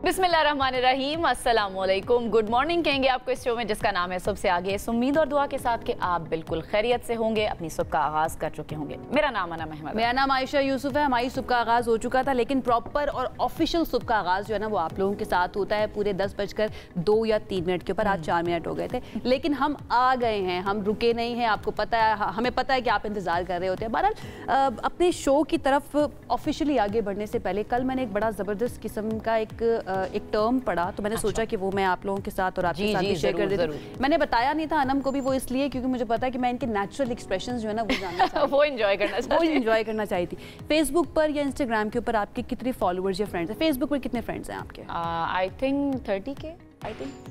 बिस्मिल्लाहिर्रहमानिर्रहीम, अस्सलामुअलैकुम, good morning कहेंगे आपको इस शो में जिसका नाम है सुबह से आगे। इस उम्मीद और दुआ के साथ कि आप बिल्कुल खैरियत से होंगे, अपनी सुबह का आगाज़ कर चुके होंगे। मेरा नाम अनम अहमद, मेरा नाम आयशा यूसुफ है। हमारी सुबह का आगाज़ हो चुका था, लेकिन प्रॉपर और ऑफिशियल सुबह का आगाज़ जो है ना वो आप लोगों के साथ होता है पूरे 10:02 या 3 मिनट के ऊपर। आज 4 मिनट हो गए थे, लेकिन हम आ गए हैं, हम रुके नहीं हैं। आपको पता है, हमें पता है कि आप इंतज़ार कर रहे होते हैं। बहरहाल अपने शो की तरफ ऑफिशियली आगे बढ़ने से पहले कल मैंने एक बड़ा ज़बरदस्त किस्म का एक टर्म पढ़ा, तो मैंने सोचा कि वो मैं आप लोगों के साथ और आपके साथ भी शेयर कर देती हूँ। मैंने बताया नहीं था अनम को भी, वो इसलिए क्योंकि मुझे पता है कि मैं इनके नेचुरल एक्सप्रेशंस जो है ना वो जानना चाहती हूँ। वो एंजॉय करना चाहिए थी। फेसबुक पर या इंस्टाग्राम के ऊपर आपके कितने फॉलोअर्स या फ्रेंड्स हैं? फेसबुक पर कितने फ्रेंड्स हैं आपके? आई थिंक 30 के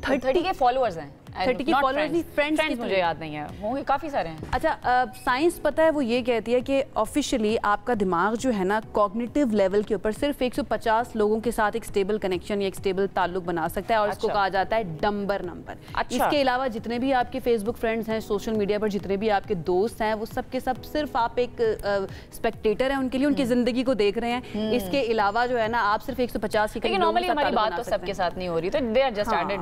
30 के फॉलोअर्स हैं। 30 के फॉलोअर्स नहीं, फ्रेंड्स मुझे याद नहीं है, होंगे काफ़ी सारे हैं। अच्छा, साइंस पता है वो ये कहती है कि ऑफिशियली आपका दिमाग जो है ना कॉग्निटिव लेवल के ऊपर सिर्फ 150 लोगों के साथ एक स्टेबल कनेक्शन या एक स्टेबल ताल्लुक बना सकता है, और इसको कहा जाता है डंबर नंबर। इसके अलावा जितने भी आपके फेसबुक फ्रेंड्स हैं, सोशल मीडिया पर जितने भी आपके दोस्त हैं, वो सब के सब सिर्फ आप एक स्पेक्टेटर हैं उनके लिए, उनकी जिंदगी को देख रहे हैं। इसके अलावा जो है ना आप सिर्फ 150 के करीब। नॉर्मली हमारी बात तो सबके साथ नहीं हो रही, तो दे आर जस्ट एडेड।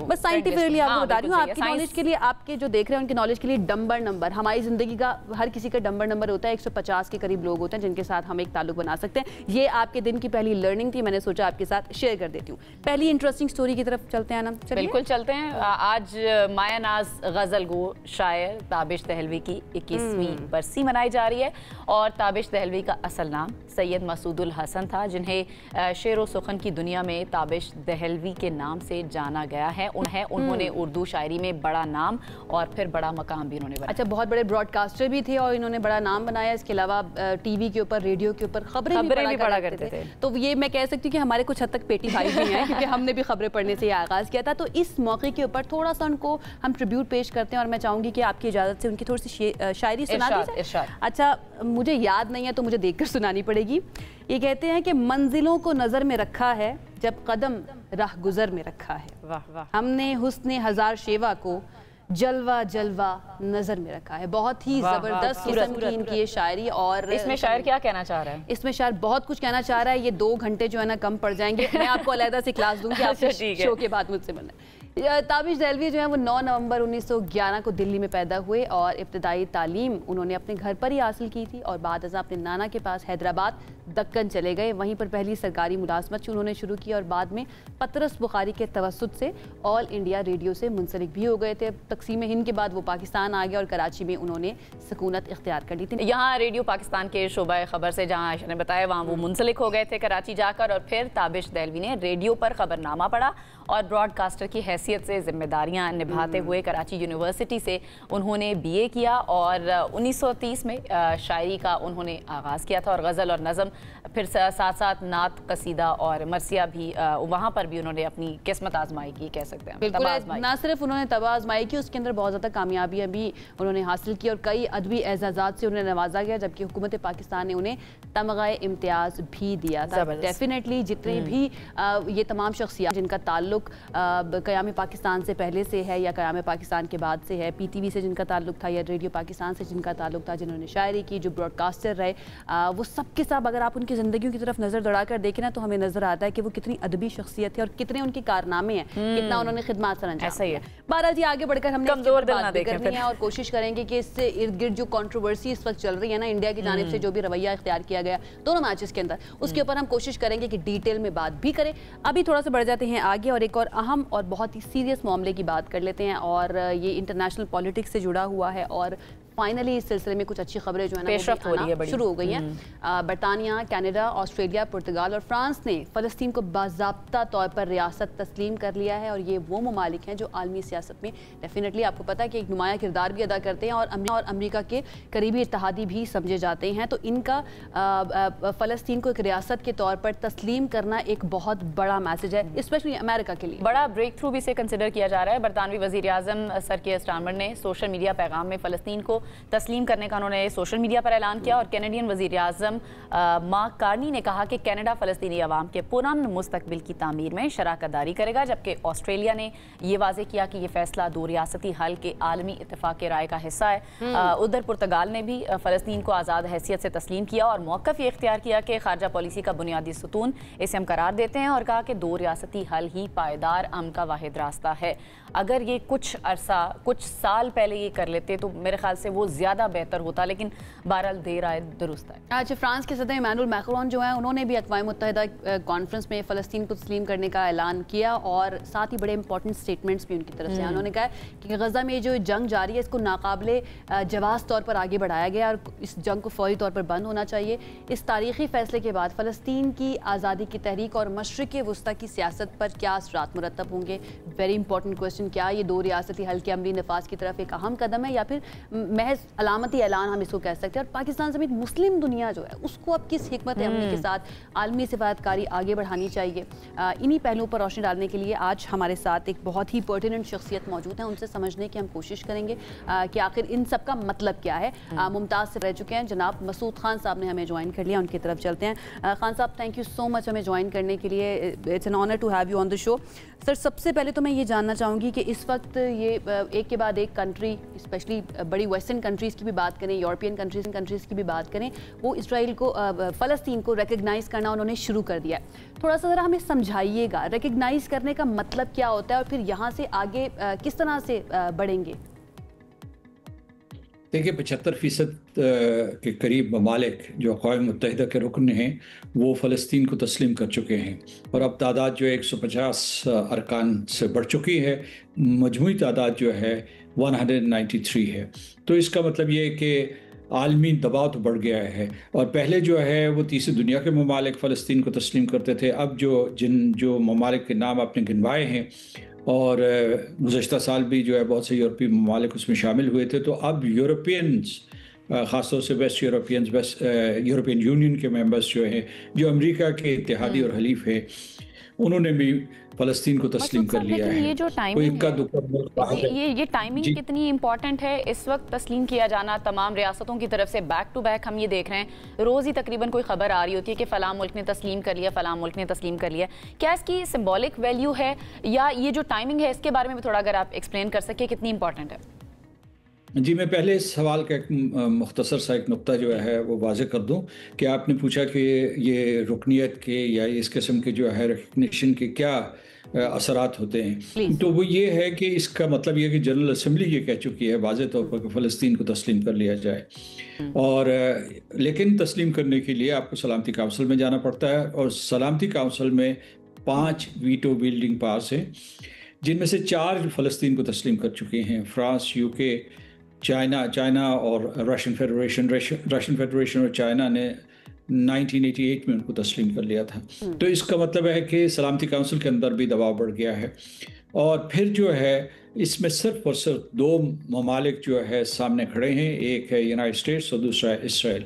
बस साइंटिफिकली आपको बता रही हूँ, आपकी नॉलेज के लिए, आपके जो देख रहे हैं उनकी नॉलेज के लिए डंबर नंबर, हमारी जिंदगी का हर किसी का डंबर नंबर होता है। 150 के करीब लोग होते हैं जिनके साथ हम एक ताल्लुक बना सकते हैं। ये आपके दिन की पहली लर्निंग थी, मैंने सोचा आपके साथ शेयर कर देती हूँ। पहली इंटरेस्टिंग स्टोरी की तरफ चलते हैं ना? बिल्कुल चलते हैं। आज माया नाज गजल गो शायर ताबिश दहलवी की 21वीं बरसी मनाई जा रही है, और ताबिश दहलवी का असल नाम सैयद मसूदुल हसन था, जिन्हें शेर व सुखन की दुनिया में ताबिश दहलवी के नाम से जाना गया है। उन्होंने उर्दू शायरी में बड़ा नाम और फिर बड़ा मकाम भी उन्होंने बनाया। अच्छा, बहुत बड़े ब्रॉडकास्टर भी थे और इन्होंने बड़ा नाम बनाया। इसके अलावा टीवी के ऊपर, रेडियो के ऊपर खबरें भी पढ़ा करते थे। तो ये मैं कह सकती हूँ कि हमारे कुछ हद तक पेटी भाई भी हैं, क्योंकि हमने भी खबरें पढ़ने से आगाज़ किया था। तो इस मौके के ऊपर थोड़ा सा उनको हम ट्रिब्यूट पेश करते हैं, और मैं चाहूँगी कि आपकी इजाज़त से उनकी थोड़ी सी शायरी सुना दीजिए। अच्छा, मुझे याद नहीं है तो मुझे देखकर सुनानी पड़ेगी। ये कहते हैं कि मंजिलों को नज़र में रखा है जब कदम राह गुजर में रखा है। वाह वाह। हमने हुस्ने हजार शेवा को जलवा जलवा नजर में रखा है। बहुत ही जबरदस्त किस्म की इनकी ये शायरी। और इसमें शायर क्या कहना चाह रहा है? इसमें शायर बहुत कुछ कहना चाह रहा है। ये 2 घंटे जो है ना कम पड़ जाएंगे। मैं आपको अलग से क्लास दूंगी आपके शो के बाद मुझसे मिलना। ताबिश दहलवी जो है वो 9 नवंबर 1911 को दिल्ली में पैदा हुए, और इब्तदाई तालीम उन्होंने अपने घर पर ही हासिल की थी, और बाद अज़ा अपने नाना के पास हैदराबाद दक्कन चले गए। वहीं पर पहली सरकारी मुलाजमत उन्होंने शुरू की, और बाद में पतरस बुखारी के तवस्सुत से ऑल इंडिया रेडियो से मुंसलिक भी हो गए थे। तकसीम हिंद के बाद वो पाकिस्तान आ गया, और कराची में उन्होंने सुकूनत इख्तियार कर ली थी। यहाँ रेडियो पाकिस्तान के शोबा खबर से, जहाँ आयशा ने बताया, वहाँ वो मुंसलिक हो गए थे कराची जाकर, और फिर ताबिश दहलवी ने रेडियो पर खबरनामा पढ़ा और ब्रॉडकास्टर की हैसियत से जिम्मेदारियां निभाते हुए कराची यूनिवर्सिटी से उन्होंने BA किया, और 1930 में शायरी का उन्होंने आगाज़ किया था, और गज़ल और नज़म, फिर साथ साथ नात, कसीदा और मरसिया भी, वहाँ पर भी उन्होंने अपनी किस्मत आजमाई की, कह सकते हैं। बिल्कुल, ना सिर्फ उन्होंने तब आजमाई की, उसके अंदर बहुत ज़्यादा कामयाबियाँ भी उन्होंने हासिल की, और कई अदबी एजाज़ात से उन्हें नवाजा गया, जबकि हुकूमत पाकिस्तान ने उन्हें तमग़ाए इम्तियाज़ भी दिया था। डेफिनेटली जितने भी ये तमाम शख्सियत जिनका ताल्लुक क़याम पाकिस्तान से पहले से है या क़याम पाकिस्तान के बाद से है, PTV से जिनका ताल्लुक था या रेडियो पाकिस्तान से जिनका ताल्लुक था, जिन्होंने शायरी की, जो ब्रॉडकास्टर रहे, वो सब के सब अगर आप उनकी ज़िंदगियों की तरफ नज़र दौड़ा कर देखें ना, तो हमें नज़र आता है कि वो कितनी अदबी शख्सियत है और कितने उनके कारनामे हैं, कितना उन्होंने खिदमत सर अंजाम दिया है। बारह जी, आगे बढ़कर हमने कमज़ोर दिल ना देखें करनी है, और कोशिश करेंगे कि इससे इर्द गिर्द जो कंट्रोवर्सी इस वक्त चल रही है ना, इंडिया की जानिब से जो भी रवैया इख्तियार किया गया दोनों मैचेस के अंदर, उसके ऊपर हम कोशिश करेंगे कि डिटेल में बात भी करें। अभी थोड़ा सा बढ़ जाते हैं आगे, और एक और अहम और बहुत ही सीरियस मामले की बात कर लेते हैं, और ये इंटरनेशनल पॉलिटिक्स से जुड़ा हुआ है, और फाइनली इस सिलसिले में कुछ अच्छी खबरें जो है ना शुरू हो गई हैं। बरतानिया, कनाडा, ऑस्ट्रेलिया, पुर्तगाल और फ्रांस ने फ़लस्तीन को बाज़ाब्ता तौर पर रियासत तस्लीम कर लिया है, और ये वो ममालिक हैं जो आलमी सियासत में डेफिनेटली आपको पता है कि एक नुमाया किरदार भी अदा करते हैं, और अमेरिका के करीबी इत्तेहादी भी समझे जाते हैं। तो इनका फ़लस्तीन को एक रियासत के तौर पर तस्लीम करना एक बहुत बड़ा मैसेज है, स्पेशली अमेरिका के लिए बड़ा ब्रेक थ्रू भी इसे कंसिडर किया जा रहा है। बरतानवी वज़ीर आज़म सर के स्टारमर ने सोशल मीडिया पैगाम में फ़लस्तीन को तस्लीम करने का उन्होंने सोशल मीडिया पर ऐलान किया। और कैनेडियन वज़ीर आज़म मार्क कार्नी ने कहा कि कनाडा फ़लस्तीनी अवाम के पुरअमन मुस्तकबिल की तामीर में शराकत दारी करेगा, जबकि ऑस्ट्रेलिया ने यह वाज़ेह किया कि यह फैसला दो रियासती हल के आलमी इत्तेफाक राय का हिस्सा है। उधर पुर्तगाल ने भी फ़लस्तीन को आज़ाद हैसियत से तस्लीम किया और मौक़िफ़ ये इख्तियार किया कि खारजा पॉलिसी का बुनियादी सुतून इसे हम करार देते हैं, और कहा कि दो रियासती हल ही पायदार अमन का वाहिद रास्ता है। अगर ये कुछ साल पहले ये कर लेते तो मेरे ख्याल से वो ज़्यादा बेहतर होता, लेकिन बहरहाल देर आए दुरुस्त है। आज फ्रांस के सदर इमानुएल मैक्रोन जो है उन्होंने भी अक़वाम मुत्तहिदा कॉन्फ्रेंस में फ़लस्तीन को तस्लीम करने का ऐलान किया और साथ ही बड़े इंपॉर्टेंट स्टेटमेंट्स भी उनकी तरफ से। उन्होंने कहा कि गज़ा में जो जंग जारी है इसको नाकाबिले जवाज़ तौर पर आगे बढ़ाया गया और इस जंग को फौरी तौर पर बंद होना चाहिए। इस तारीख़ी फ़ैसले के बाद फ़लस्तीन की आज़ादी की तहरीक और मशरिक़ वस्ता की सियासत पर क्या असरात मुरतब होंगे? Very important question. क्या ये दो रियासती हल के अमली नफाज की तरफ एक अहम कदम है या फिर महज अलामती ऐलान हम इसको कह सकते हैं? और पाकिस्तान समेत मुस्लिम दुनिया जो है उसको अब किस हिकमत अमली के साथ आलमी सिफारतकारी आगे बढ़ानी चाहिए? इन्हीं पहलुओं पर रोशनी डालने के लिए आज हमारे साथ एक बहुत ही पर्टिनेंट शख्सियत मौजूद है। उनसे समझने की हम कोशिश करेंगे कि आखिर इन सब का मतलब क्या है। मुमताज़ से रह चुके हैं जनाब मसूद खान साहब ने हमें ज्वाइन कर लिया, उनकी तरफ चलते हैं। खान साहब, थैंक यू सो मच हमें ज्वाइन करने के लिए। It's an honour to have you on the show. Sir, सबसे पहले तो मैं ये जानना चाहूँगी कि इस वक्त ये एक के बाद एक कंट्री, स्पेशली बड़ी वेस्टर्न कंट्रीज़ की भी बात करें, यूरोपियन कंट्रीज़ की भी बात करें, वो इसराइल को फ़लस्तीन को रिकग्नाइज़ करना उन्होंने शुरू कर दिया है। थोड़ा सा ज़रा हमें समझाइएगा रिकग्नाइज़ करने का मतलब क्या होता है और फिर यहाँ से आगे किस तरह से बढ़ेंगे? देखिए, 75% के करीब ममालिक जो अक़वाम मुत्तहिदा के रुकन हैं वो फ़लस्तीन को तस्लीम कर चुके हैं और अब तादाद जो 150 अरकान से बढ़ चुकी है। मजमूई तादाद जो है 193 है। तो इसका मतलब ये है कि आलमी दबाव तो बढ़ गया है। और पहले जो है वो तीसरी दुनिया के ममालिक फ़लस्तीन को तस्लीम करते थे। अब जो ममालिक के नाम आपने गिनवाए हैं और गुज़श्ता साल भी जो है बहुत से यूरोपीय ममालिक उसमें शामिल हुए थे, तो अब यूरोपियंस, ख़ासतौर से वेस्ट यूरोपियन यूनियन के मेंबर्स जो हैं, जो अमेरिका के इत्तेहादी और हलीफ हैं, उन्होंने भी फ़लस्तीन को तस्लीम कर लिया है। ये जो टाइमिंग ये टाइमिंग कितनी इंपॉर्टेंट है इस वक्त तस्लीम किया जाना तमाम रियासतों की तरफ से? बैक टू बैक हम ये देख रहे हैं, रोज़ ही तकरीबन कोई खबर आ रही होती है कि फ़लाँ मुल्क ने तस्लीम कर लिया, फ़लाँ मुल्क ने तस्लीम कर लिया। क्या इसकी सिंबॉलिक वैल्यू है या ये जो टाइमिंग है इसके बारे में भी थोड़ा अगर आप एक्सप्लेन कर सके कितनी इंपॉर्टेंट है? जी, मैं पहले इस सवाल का एक मुख्तसर सा एक नुक्ता जो है वो वाज़े कर दूं कि आपने पूछा कि ये रुकनियत के या इस किस्म के जो है रिकग्निशन के क्या असरात होते हैं। तो वो ये है कि इसका मतलब ये है कि जनरल असम्बली ये कह चुकी है वाज़े तौर पर कि फ़लस्तीन को तस्लीम कर लिया जाए। और लेकिन तस्लीम करने के लिए आपको सलामती काउंसिल में जाना पड़ता है और सलामती काउंसिल में 5 वीटो बिल्डिंग पास हैं, जिनमें से 4 फ़लस्तीन को तस्लीम कर चुके हैं। फ्रांस, यूके, चाइना और रशियन फेडरेशन और चाइना ने 1988 में उनको तस्लीम कर लिया था। तो इसका मतलब है कि सलामती काउंसिल के अंदर भी दबाव बढ़ गया है। और फिर जो है इसमें सिर्फ और सिर्फ 2 ममालिक जो है सामने खड़े हैं, एक है यूनाइटेड स्टेट्स और दूसरा है इसराइल।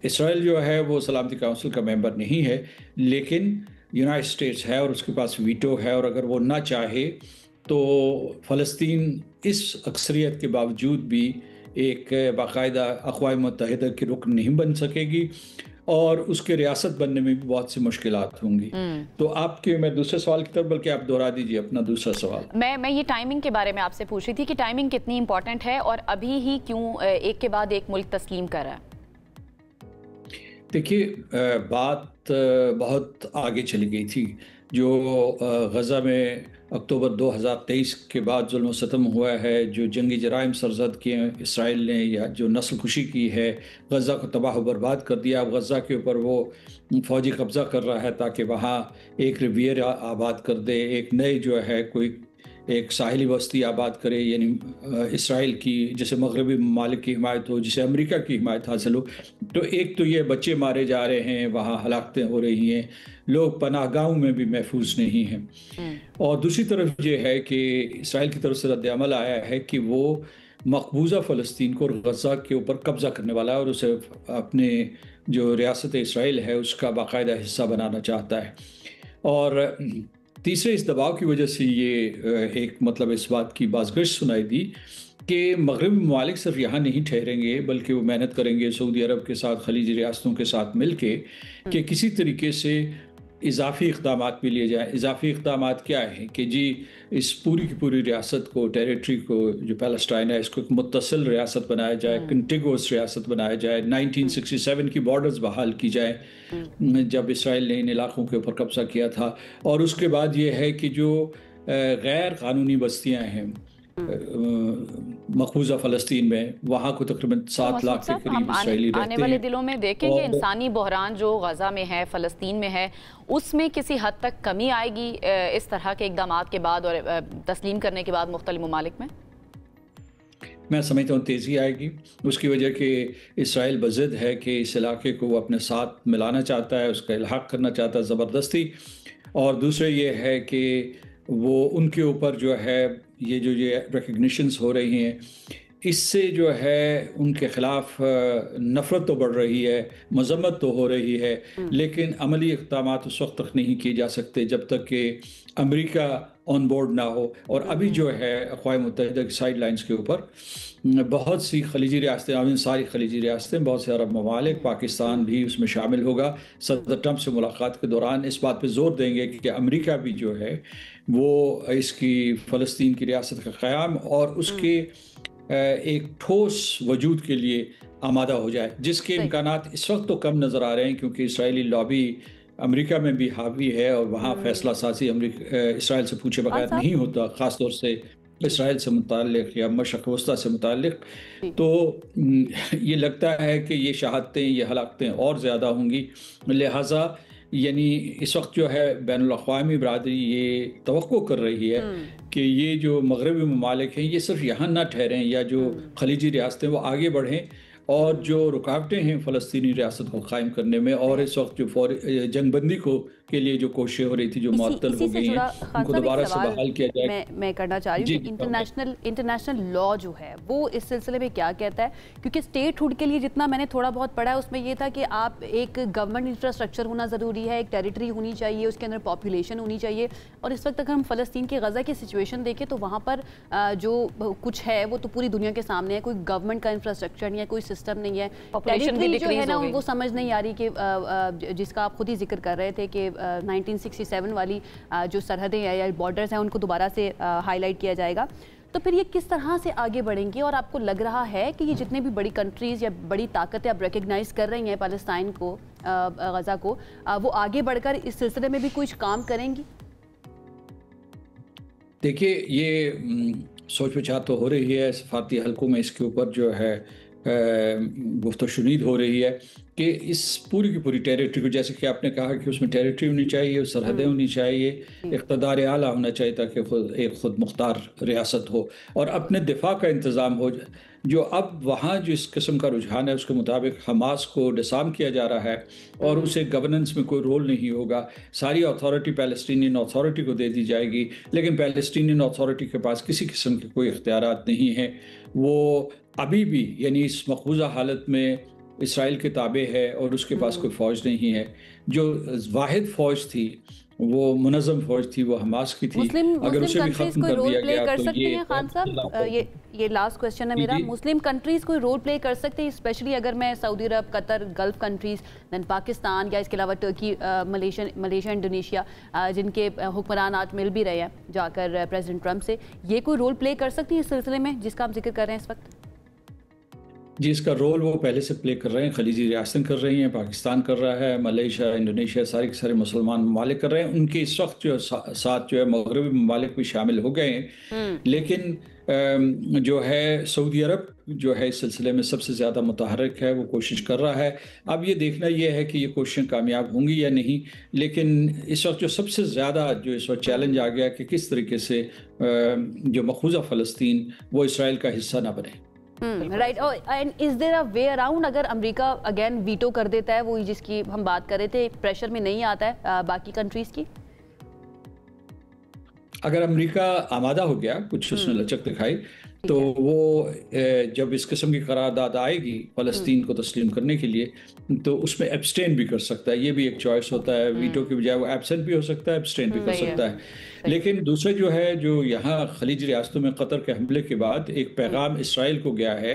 इसराइल जो है वो सलामती काउंसिल का मेंबर नहीं है, लेकिन यूनाइटेड स्टेट्स है और उसके पास वीटो है, और अगर वो ना चाहे तो फ़लस्तीन इस अक्सरियत के बावजूद भी एक बाकायदा अक़वाम मुत्तहिदा की रुकन नहीं बन सकेगी और उसके रियासत बनने में भी बहुत सी मुश्किलात होंगी। तो आपके, मैं दूसरे सवाल की तरफ, बल्कि आप दोहरा दीजिए अपना दूसरा सवाल। मैं ये टाइमिंग के बारे में आपसे पूछ रही थी कि टाइमिंग कितनी इंपॉर्टेंट है और अभी ही क्यों एक के बाद एक मुल्क तस्लीम कर रहा है? देखिए, बात बहुत आगे चली गई थी। जो गज़ा में अक्टूबर 2023 के बाद जुल्म व सितम हुआ है, जो जंगी जराइम सरजद किए हैं इसराइल ने, या जो नस्ल खुशी की है, गज़ा को तबाह व बर्बाद कर दिया। अब गज़ा के ऊपर वो फ़ौजी कब्ज़ा कर रहा है ताकि वहाँ एक रिवियर आबाद कर दे, एक नई जो है कोई एक साहिली बस्ती आबाद करे, यानी इसराइल की जैसे मगरबी ममालिक की हिमायत हो, जिसे अमेरिका की हिमायत हासिल हो। तो एक तो ये बच्चे मारे जा रहे हैं, वहाँ हलाकतें हो रही हैं, लोग पनाहगाहों में भी महफूज नहीं हैं। और दूसरी तरफ ये है कि इसराइल की तरफ से रद्द-ए-अमल आया है कि वो मकबूजा फ़लस्तीन को गज़ा के ऊपर कब्ज़ा करने वाला है और उसे अपने जो रियासत इसराइल है उसका बाकायदा हिस्सा बनाना चाहता है। और तीसरे इस दबाव की वजह से ये एक मतलब इस बात की बाज़गश सुनाई दी कि मगरबी ममालिक सिर्फ यहाँ नहीं ठहरेंगे, बल्कि वो मेहनत करेंगे सऊदी अरब के साथ, खलीजी रियासतों के साथ मिल के कि किसी तरीके से इजाफ़ी इक़दामात भी लिए जाएँ। इजाफ़ी इक़दामात क्या है कि जी इस पूरी की पूरी रियासत को, टेरिटरी को, जो पैलेस्टाइन है, इसको एक मुत्तसिल रियासत बनाया जाए, कंटिगुअस रियासत बनाया जाए, 1967 की बॉर्डर्स बहाल की जाए जब इसराइल ने इन इलाकों के ऊपर कब्ज़ा किया था। और उसके बाद ये है कि जो गैर कानूनी बस्तियाँ हैं मकबूजा फ़लस्तीन में, वहाँ को तकरीबन 7 लाख के करीब इसराइली रहते हैं। आने वाले दिनों में देखेंगे इंसानी बहरान जो गज़ा में है, फ़लस्तीन में है, उसमें किसी हद तक कमी आएगी इस तरह के इक़दामात के बाद और तस्लीम करने के बाद मुख्तलिफ ममालिक में। मैं समझता हूँ तेज़ी आएगी। उसकी वजह कि इसराइल बज़िद है कि इस इलाके को वो अपने साथ मिलाना चाहता है, उसका इल्हाक़ करना चाहता है ज़बरदस्ती। और दूसरे ये है कि वो उनके ऊपर जो है ये रिकग्निशंस हो रही हैं, इससे जो है उनके ख़िलाफ़ नफ़रत तो बढ़ रही है, मज़म्मत तो हो रही है, लेकिन अमली इक़दामात उस वक्त तक नहीं किए जा सकते जब तक कि अमेरिका ऑन बोर्ड ना हो। और अभी जो है अक़वाम मुत्तहिदा की साइड लाइन्स के ऊपर बहुत सी खलीजी रियासतें, आई मीन सारी खलीजी रियासतें, बहुत से अरब ममालिक, पाकिस्तान भी उसमें शामिल होगा, सदर ट्रंप से मुलाकात के दौरान इस बात पे ज़ोर देंगे कि अमेरिका भी जो है वो इसकी फ़लस्तीन की रियासत का क़याम और उसके एक ठोस वजूद के लिए आमादा हो जाए, जिसके इम्कानात इस वक्त तो कम नज़र आ रहे हैं क्योंकि इसराइली लॉबी अमेरिका में भी हावी है और वहाँ फैसला साजी इसराइल से पूछे बगैर नहीं होता, ख़ास तौर से इसराइल से मुताल्लिक़ या मशरिक़ वस्ता से मुताल्लिक़। तो ये लगता है कि ये शहादतें, ये हलाकतें और ज़्यादा होंगी। लिहाजा यानी इस वक्त जो है बैनुल-अक़वामी बरादरी ये तवक्को कर रही है कि ये जो मगरबी ममालिक हैं ये सिर्फ यहाँ ना ठहरें, या जो खलीजी रियासतें वो आगे बढ़ें, और जो रुकावटें हैं फ़लस्तीनी रियासत को कायम करने में, और इस वक्त जो जंगबंदी को के लिए जो कोशिशें हो रही थी जो मुअत्तल हो गई हैं, उनको दोबारा से बहाल किया जाए। मैं करना चाह रही हूँ कि इंटरनेशनल लॉ जो है वो इस सिलसिले में क्या कहता है, क्योंकि स्टेटहुड के लिए जितना मैंने थोड़ा बहुत पढ़ा है उसमें ये था कि आप एक गवर्नमेंट इंफ्रास्ट्रक्चर होना ज़रूरी है, एक टेरिटरी होनी चाहिए, उसके अंदर पॉपुलेशन होनी चाहिए। और इस वक्त अगर हम फ़लस्तीन के गज़ा की सिचुएशन देखें तो वहाँ पर जो कुछ है वो तो पूरी दुनिया के सामने है, कोई गवर्नमेंट का इंफ्रास्ट्रक्चर नहीं है, कोई सिस्टम नहीं है, टेरिटरी जो है ना वो समझ नहीं आ रही कि जिसका आप खुद ही जिक्र कर रहे थे कि 1967 वाली जो सरहदें या बॉर्डर्स हैं उनको दोबारा से हाईलाइट किया जाएगा। तो फिर ये किस तरह से आगे बढ़ेंगे, और आपको लग रहा है कि ये जितने भी बड़ी कंट्रीज़ या बड़ी ताकतें अब रिकग्नाइज़ कर रही हैं पैलेस्टाइन को, गज़ा को, वो आगे बढ़कर इस सिलसिले में भी कुछ काम करेंगी? देखिए, ये सोच विचार तो हो रही है सफारती हलकों में, इसके ऊपर जो है गुफ्तशुनीद हो रही है कि इस पूरी की पूरी टेरिटरी को, जैसे कि आपने कहा कि उसमें टेरिटरी होनी चाहिए, सरहदें होनी चाहिए, इक़्तिदार आला होना चाहिए ताकि एक खुद मुख्तार रियासत हो और अपने दिफा का इंतज़ाम हो। जो अब वहाँ जो इस किस्म का रुझान है उसके मुताबिक हमास को डिसार्म किया जा रहा है और उसे गवर्नेंस में कोई रोल नहीं होगा, सारी अथॉरिटी पैलेस्टीनियन अथॉरिटी को दे दी जाएगी, लेकिन पैलेस्टीनियन अथॉरिटी के पास किसी किस्म के कोई इख्तियारात नहीं है। वो अभी भी यानी इस मकबूजा हालत में इसराइल के ताबे है और उसके पास कोई फ़ौज नहीं है। जो वाहिद फ़ौज थी वो मुनज़्ज़म फ़ौज थी, वो हमास की थी। अगर उसे भी खत्म कर दिया गया तो ये खान साहब, ये लास्ट क्वेश्चन है मेरा, मुस्लिम कंट्रीज़ कोई रोल प्ले कर सकते हैं, स्पेशली अगर मैं Saudi Arab, Qatar, Gulf countries, then Pakistan या इसके अलावा तुर्की, मलेशिया, इंडोनेशिया, जिनके हुक्मरान आज मिल भी रहे हैं जाकर प्रेसिडेंट ट्रंप से, ये कोई रोल प्ले कर सकती है इस सिलसिले में जिसका हम जिक्र कर रहे हैं इस वक्त? जी, इसका रोल वो पहले से प्ले कर रहे हैं, खलीजी रियासतें कर रही हैं, पाकिस्तान कर रहा है, मलेशिया, इंडोनेशिया, सारे के सारे मुसलमान ममालिक कर रहे हैं। उनके इस वक्त जो साथ जो है मगरबी ममालिक भी शामिल हो गए हैं, लेकिन जो है सऊदी अरब जो है इस सिलसिले में सबसे ज़्यादा मुतहर्रिक है, वो कोशिश कर रहा है। अब ये देखना ये है कि ये कोशिशें कामयाब होंगी या नहीं, लेकिन इस वक्त जो सबसे ज़्यादा जो इस वक्त चैलेंज आ गया कि किस तरीके से जो मकबूजा फ़लस्तीन वो इसराइल का हिस्सा ना बने। Right, and is there a way around, अगर अमेरिका अगेन वीटो कर देता है, वो जिसकी हम बात कर रहे थे, प्रेशर में नहीं आता है बाकी कंट्रीज की? अगर अमेरिका आमादा हो गया, कुछ उसने लचक दिखाई, तो वो जब इस किस्म की करारदाद आएगी फ़लस्तीन को तस्लीम करने के लिए, तो उसमें एब्सटेन भी कर सकता है। ये भी एक चॉइस होता है, वीटो की बजाय वो एब्सेंट भी हो सकता है, एब्सटेन भी कर सकता है। लेकिन दूसरा जो है, जो यहाँ खलीजी रियासतों में कतर के हमले के बाद एक पैगाम इसराइल को गया है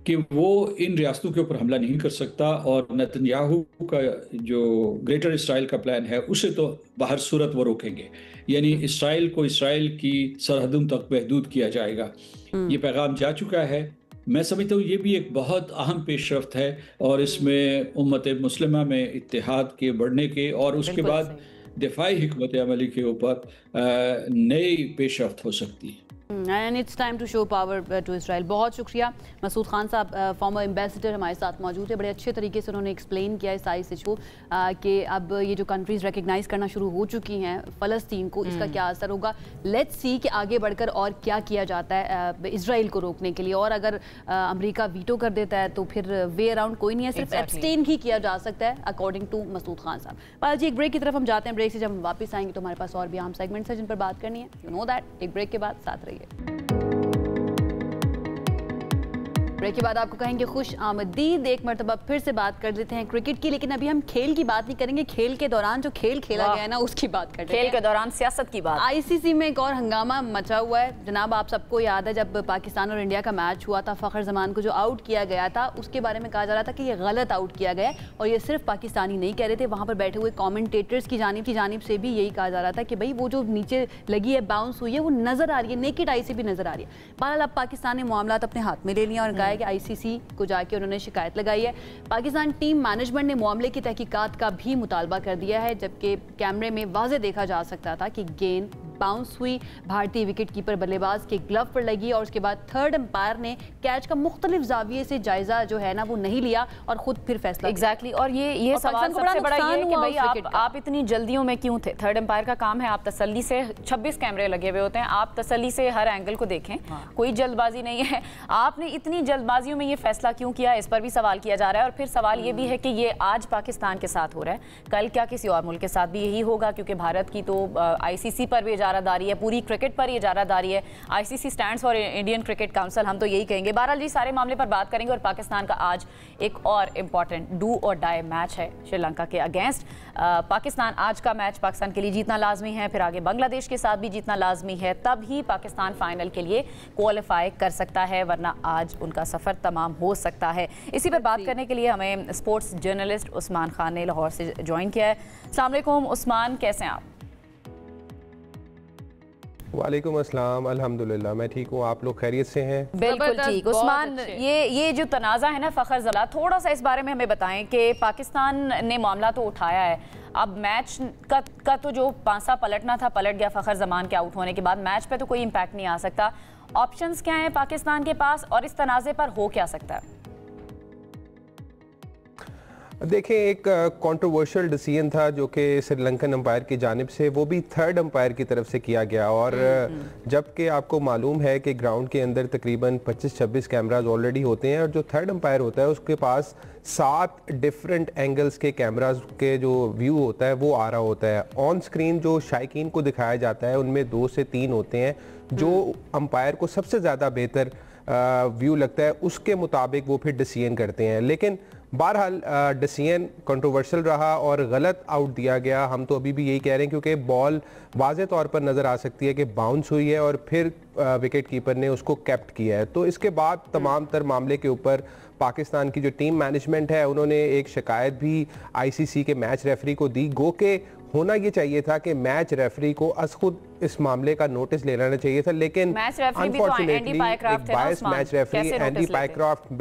कि वो इन रियासतों के ऊपर हमला नहीं कर सकता, और नेतन्याहू का जो ग्रेटर इसराइल का प्लान है उसे तो बाहर सूरत वो रोकेंगे, यानी इसराइल को इसराइल की सरहदों तक महदूद किया जाएगा। ये पैगाम जा चुका है। मैं समझता हूँ ये भी एक बहुत अहम पेशरफ्त है, और इसमें उम्मत मुस्लिमा में इत्तेहाद के बढ़ने के और उसके बाद दिफाई हिकमत अमली के ऊपर नई पेशरफ्त हो सकती है। And it's time to show power to Israel. बहुत शुक्रिया मसूद खान साहब, फॉर्मर एम्बेसडर हमारे साथ मौजूद है। बड़े अच्छे तरीके से उन्होंने एक्सप्लेन किया इस साइज इशू कि अब ये जो कंट्रीज़ रिकग्नाइज करना शुरू हो चुकी हैं फ़लस्तीन को, इसका क्या असर होगा। लेट्स सी कि आगे बढ़कर और क्या किया जाता है इसराइल को रोकने के लिए, और अगर अमेरिका वीटो कर देता है तो फिर वे अराउंड कोई नहीं है, सिर्फ एब्सटेन ही किया जा सकता है अकॉर्डिंग टू मसूद खान साहब। पाल जी, एक ब्रेक की तरफ हम जाते हैं। ब्रेक से जब हम वापस आएंगे तो हमारे पास और भी अहम सेगमेंट्स हैं जिन पर बात करनी है, यू नो दैट। एक ब्रेक के बाद साथ रहिए। ब्रेक के बाद आपको कहेंगे खुश आमदीद। एक मरतबा फिर से बात कर लेते हैं क्रिकेट की, लेकिन अभी हम खेल की बात नहीं करेंगे। खेल के दौरान जो खेल खेला गया है ना, उसकी बात करते हैं। खेल के दौरान सियासत की बात। आईसीसी में एक और हंगामा मचा हुआ है जनाब। आप सबको याद है जब पाकिस्तान और इंडिया का मैच हुआ था, फ़खर जमान को जो आउट किया गया था उसके बारे में कहा जा रहा था कि ये गलत आउट किया गया, और ये सिर्फ पाकिस्तानी नहीं कह रहे थे, वहाँ पर बैठे हुए कॉमेंटेटर्स की जानिब से भी यही कहा जा रहा था कि भाई वो जो नीचे लगी है, बाउंस हुई है, वो नज़र आ रही है, नेकेड आई से भी नज़र आ रही है। बहरहाल अब पाकिस्तान ने मामला अपने हाथ में ले लिया और कहा है कि आईसीसी को जाके उन्होंने शिकायत लगाई है। पाकिस्तान टीम मैनेजमेंट ने मामले की तहकीकात का भी मुतालबा कर दिया है, जबकि कैमरे में वाज़े देखा जा सकता था कि गेंद बाउंस हुई, भारतीय विकेट कीपर बल्लेबाज के ग्लव पर लगी, और उसके बाद थर्ड अंपायर ने कैच का मुख्तलिफ जाविये से जायजा जो है ना वो नहीं लिया और खुद फिर फैसला। एग्जैक्टली और ये सवाल सबसे बड़ा ये है कि भाई आप इतनी जल्दियों में क्यों थे। थर्ड अंपायर का काम है, आप तसल्ली से 26 कैमरे लगे हुए होते हैं, आप तसल्ली से हर एंगल को देखें, कोई जल्दबाजी नहीं है। आपने इतनी जल्दबाजियों में ये फैसला क्यों किया, इस पर भी सवाल किया जा रहा है। और फिर सवाल ये भी है कि ये आज पाकिस्तान के साथ हो रहा है, कल क्या किसी और मुल्क के साथ भी यही होगा, क्योंकि भारत की तो आईसीसी पर भी इजारादारी है, पूरी क्रिकेट पर इजारादारी है। ICC stands for Indian cricket council, हम तो यही कहेंगे। बहरहाल जी, सारे मामले पर बात करेंगे। और पाकिस्तान का आज एक और इम्पॉर्टेंट डू और डाई मैच है श्रीलंका के अगेंस्ट। पाकिस्तान आज का मैच पाकिस्तान के लिए जीतना लाजमी है, फिर आगे बांग्लादेश के साथ भी जीतना लाजमी है, तब ही पाकिस्तान फाइनल के लिए क्वालिफाई कर सकता है, वरना आज उनका सफ़र तमाम हो सकता है। इसी पर बात करने के लिए हमें स्पोर्ट्स जर्नलिस्ट उस्मान खान ने लाहौर से ज्वाइन किया है। अस्सलाम वालेकुम उस्मान, कैसे हैं आप? वालेकुम अस्सलाम, अल्हम्दुलिल्लाह मैं ठीक हूँ, आप लोग खैरियत से हैं? बिल्कुल ठीक। उस्मान, ये जो तनाज़ा है ना फ़खर ज़ला, थोड़ा सा इस बारे में हमें बताएं कि पाकिस्तान ने मामला तो उठाया है, अब मैच का तो जो पांसा पलटना था पलट गया फ़खर जमान के आउट होने के बाद, मैच पे तो कोई इम्पैक्ट नहीं आ सकता। ऑप्शंस क्या हैं पाकिस्तान के पास और इस तनाज़े पर हो क्या सकता है? देखें, एक कंट्रोवर्शियल डिसीजन था जो कि श्रीलंकन अंपायर की जानिब से, वो भी थर्ड अंपायर की तरफ से किया गया। और जबकि आपको मालूम है कि ग्राउंड के अंदर तकरीबन 25-26 कैमराज ऑलरेडी होते हैं, और जो थर्ड अंपायर होता है उसके पास 7 डिफरेंट एंगल्स के कैमराज के जो व्यू होता है वो आ रहा होता है। ऑन स्क्रीन जो शायकीन को दिखाया जाता है उनमें 2 से 3 होते हैं, जो अंपायर को सबसे ज़्यादा बेहतर व्यू लगता है उसके मुताबिक वो फिर डिसीजन करते हैं। लेकिन बहरहाल डिसीजन कंट्रोवर्शियल रहा और गलत आउट दिया गया। हम तो अभी भी यही कह रहे हैं, क्योंकि बॉल वाज़े तौर पर नज़र आ सकती है कि बाउंस हुई है और फिर विकेट कीपर ने उसको कैप्ट किया है। तो इसके बाद तमाम तर मामले के ऊपर पाकिस्तान की जो टीम मैनेजमेंट है उन्होंने एक शिकायत भी आईसीसी के मैच रेफरी को दी। गो के होना ये चाहिए था कि मैच रेफरी को अस खुद इस मामले का नोटिस ले लेना चाहिए था, लेकिन अनफॉर्चुनेटली एक बायस मैच रेफरी एंडी पायक्रॉफ्ट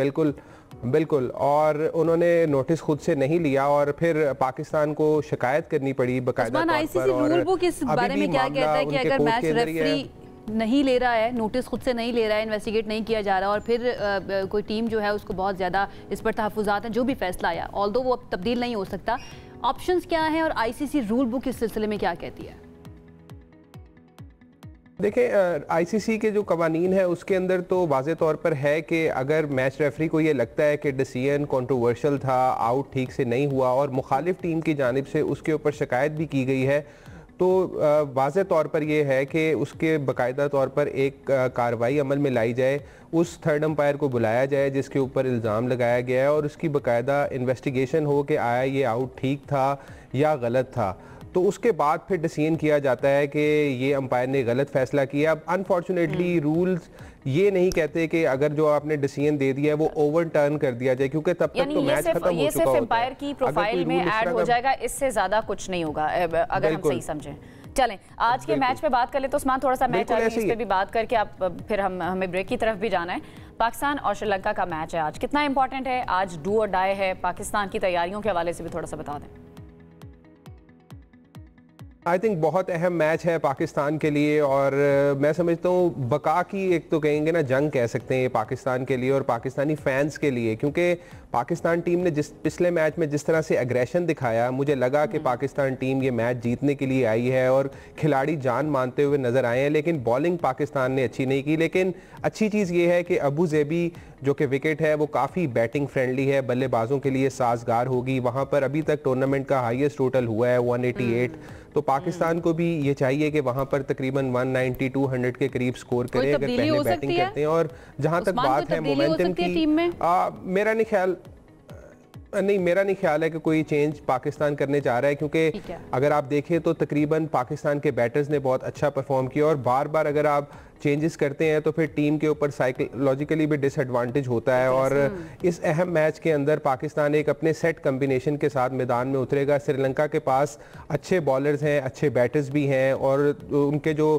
बिल्कुल और उन्होंने नोटिस खुद से नहीं लिया और फिर पाकिस्तान को शिकायत करनी पड़ी बकायदा तौर पर। और रूल बुक इस बारे में क्या कहता है कि अगर मैच रेफरी नहीं ले रहा है, नोटिस खुद से नहीं ले रहा है, इन्वेस्टिगेट नहीं किया जा रहा और फिर कोई टीम जो है उसको बहुत ज़्यादा इस पर तहफ़्फ़ुज़ात हैं, जो भी फैसला आया ऑल्दो वो अब तब्दील नहीं हो सकता, ऑप्शंस क्या हैं और आईसीसी रूल बुक इस सिलसिले में क्या कहती है? देखें, आईसीसी के जो कवानीन है उसके अंदर तो वाज़े तौर पर है कि अगर मैच रेफरी को ये लगता है कि डिसीजन कंट्रोवर्शियल था, आउट ठीक से नहीं हुआ और मुखालिफ टीम की जानिब से उसके ऊपर शिकायत भी की गई है, तो वाज़े तौर पर यह है कि उसके बाकायदा तौर पर एक कार्रवाई अमल में लाई जाए, उस थर्ड अंपायर को बुलाया जाए जिसके ऊपर इल्ज़ाम लगाया गया है और उसकी बाकायदा इन्वेस्टिगेशन हो कि आया ये आउट ठीक था या गलत था। तो उसके बाद फिर डिसीजन किया जाता है कि ये अंपायर ने गलत फैसला किया। अब अनफॉर्चुनेटली रूल्स ये नहीं कहते कि अगर जो आपने डिसीजन दे दिया है वो ओवरटर्न कर दिया जाए, क्योंकि तब तक तो मैच खत्म हो चुका होता है। ये सिर्फ अंपायर की प्रोफाइल में ऐड हो जाएगा, इससे ज्यादा कुछ नहीं होगा अगर हम सही समझें। चलें आज के मैच पे बात कर ले तो उस्मान थोड़ा सा मैच इस पे भी बात करके आप फिर हमें ब्रेक की तरफ भी जाना है। पाकिस्तान और श्रीलंका का मैच है आज, कितना इंपॉर्टेंट है आज, डू और डाई है? पाकिस्तान की तैयारियों के हवाले से भी थोड़ा सा बता दें। आई थिंक बहुत अहम मैच है पाकिस्तान के लिए और मैं समझता हूँ बका की एक तो कहेंगे ना जंग कह सकते हैं ये पाकिस्तान के लिए और पाकिस्तानी फैंस के लिए, क्योंकि पाकिस्तान टीम ने जिस पिछले मैच में जिस तरह से एग्रेशन दिखाया, मुझे लगा कि पाकिस्तान टीम ये मैच जीतने के लिए आई है और खिलाड़ी जान मानते हुए नजर आए हैं, लेकिन बॉलिंग पाकिस्तान ने अच्छी नहीं की। लेकिन अच्छी चीज़ ये है कि अबू ज़ेबी जो कि विकेट है वो काफ़ी बैटिंग फ्रेंडली है, बल्लेबाजों के लिए साजगार होगी। वहाँ पर अभी तक टूर्नामेंट का हाईएस्ट टोटल हुआ है 188, तो पाकिस्तान को भी ये चाहिए कि वहाँ पर तकरीबन 190 200 के करीब स्कोर करें अगर पहले बैटिंग करते हैं। और जहाँ तक बात है मोमेंटम की, मेरा नहीं ख्याल है कि कोई चेंज पाकिस्तान करने जा रहा है, क्योंकि अगर आप देखें तो तकरीबन पाकिस्तान के बैटर्स ने बहुत अच्छा परफॉर्म किया और बार बार अगर आप चेंजेस करते हैं तो फिर टीम के ऊपर साइकोलॉजिकली भी डिसएडवांटेज होता है। और इस अहम मैच के अंदर पाकिस्तान एक अपने सेट कम्बिनेशन के साथ मैदान में उतरेगा। श्रीलंका के पास अच्छे बॉलर्स हैं, अच्छे बैटर्स भी हैं और उनके जो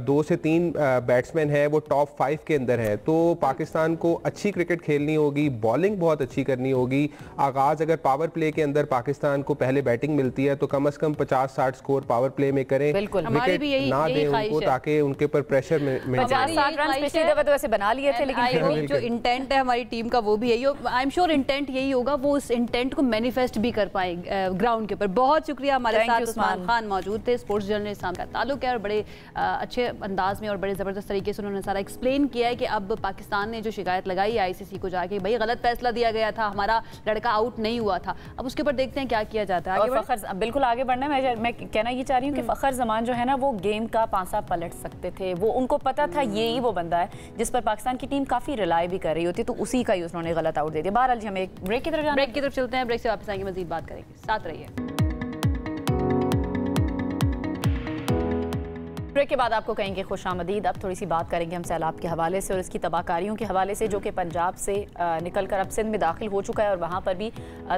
2 से 3 बैट्समैन हैं वो टॉप 5 के अंदर हैं। तो पाकिस्तान को अच्छी क्रिकेट खेलनी होगी, बॉलिंग बहुत अच्छी करनी होगी। आगाज अगर पावर प्ले के अंदर पाकिस्तान को पहले बैटिंग मिलती है तो कम से कम 50-60 स्कोर पावर प्ले में करें, विकेट ना दें उनको ताकि उनके ऊपर प्रेशर 50-60 रन पिछली दफा तो वैसे बना लिए थे, लेकिन जो इंटेंट है हमारी टीम का वो भी यही हो, आई एम श्योर इंटेंट यही होगा, वो उस इंटेंट को मैनिफेस्ट भी कर पाए ग्राउंड के ऊपर। बहुत शुक्रिया, हमारे साथ उस्मान खान मौजूद थे, स्पोर्ट्स जर्नलिस्ट का ताल्लुक है और बड़े अच्छे अंदाज में और बड़े ज़बरदस्त तरीके से उन्होंने सारा एक्सप्लेन किया है कि अब पाकिस्तान ने जो शिकायत लगाई आईसीसी को जाके, भाई गलत फैसला दिया गया था, हमारा लड़का आउट नहीं हुआ था, अब उसके ऊपर देखते हैं क्या किया जाता है। बिल्कुल आगे बढ़ना है, मैं कहना ये चाह रही हूँ कि फखर जमान जो है ना वो गेम का पांसा पलट सकते थे, वो उनको पता था यही वो बंदा है जिस पर पाकिस्तान की टीम काफी रिलाई भी कर रही होती, तो उसी का ही उन्होंने गलत आउट दे दिया। बहरहाल जी हम एक ब्रेक की तरफ चलते हैं, ब्रेक से वापस आएंगे, मजीद बात करेंगे, साथ रहिए। ब्रेक के बाद आपको कहेंगे खुशामदीद। अब थोड़ी सी बात करेंगे हम सैलाब के हवाले से और इसकी तबाहकारियों के हवाले से जो कि पंजाब से निकलकर अब सिंध में दाखिल हो चुका है और वहाँ पर भी